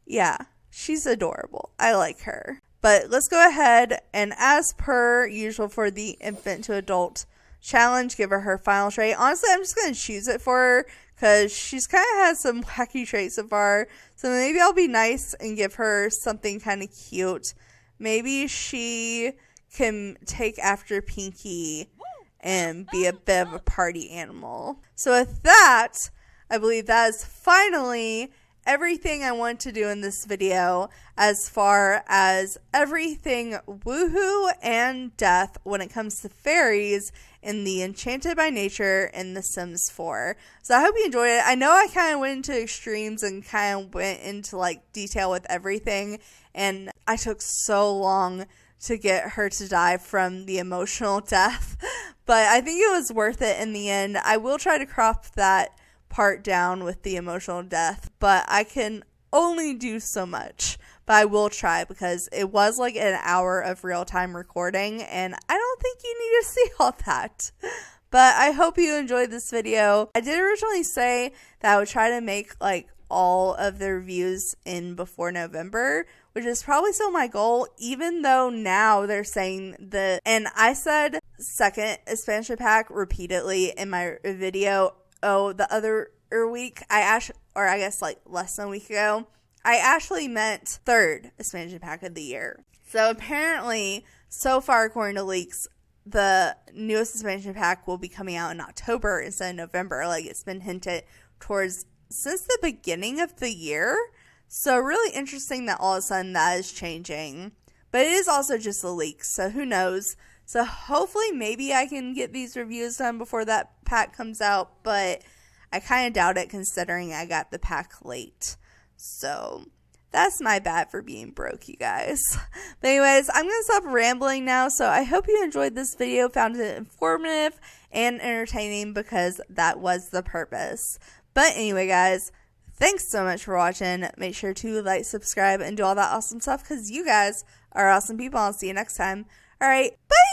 Yeah, she's adorable. I like her. But let's go ahead and, as per usual for the infant to adult challenge, give her final trait. Honestly, I'm just going to choose it for her because she's kind of had some wacky traits so far. So maybe I'll be nice and give her something kind of cute. Maybe she can take after Pinky and be a bit of a party animal. So with that, I believe that is finally everything I want to do in this video as far as everything woohoo and death when it comes to fairies in the Enchanted by Nature in The Sims 4. So I hope you enjoyed it. I know I kind of went into extremes and kind of went into like detail with everything, and I took so long to get her to die from the emotional death, but I think it was worth it in the end. I will try to crop that part down with the emotional death, but I can only do so much. But I will try because it was like an hour of real-time recording, and I don't think you need to see all that. But I hope you enjoyed this video. I did originally say that I would try to make like all of the reviews in before November, which is probably still my goal, even though now they're saying that, and I said second expansion pack repeatedly in my video. Oh, the other week, I guess like less than a week ago, I actually meant third expansion pack of the year. So apparently, so far according to leaks, the newest expansion pack will be coming out in October instead of November. Like it's been hinted towards since the beginning of the year. So really interesting that all of a sudden that is changing. But it is also just a leak, so who knows. So hopefully maybe I can get these reviews done before that pack comes out, but I kind of doubt it considering I got the pack late. So that's my bad for being broke, you guys. But anyways, I'm going to stop rambling now. So I hope you enjoyed this video, found it informative and entertaining because that was the purpose. But anyway, guys, thanks so much for watching. Make sure to like, subscribe, and do all that awesome stuff because you guys are awesome people. I'll see you next time. All right, bye!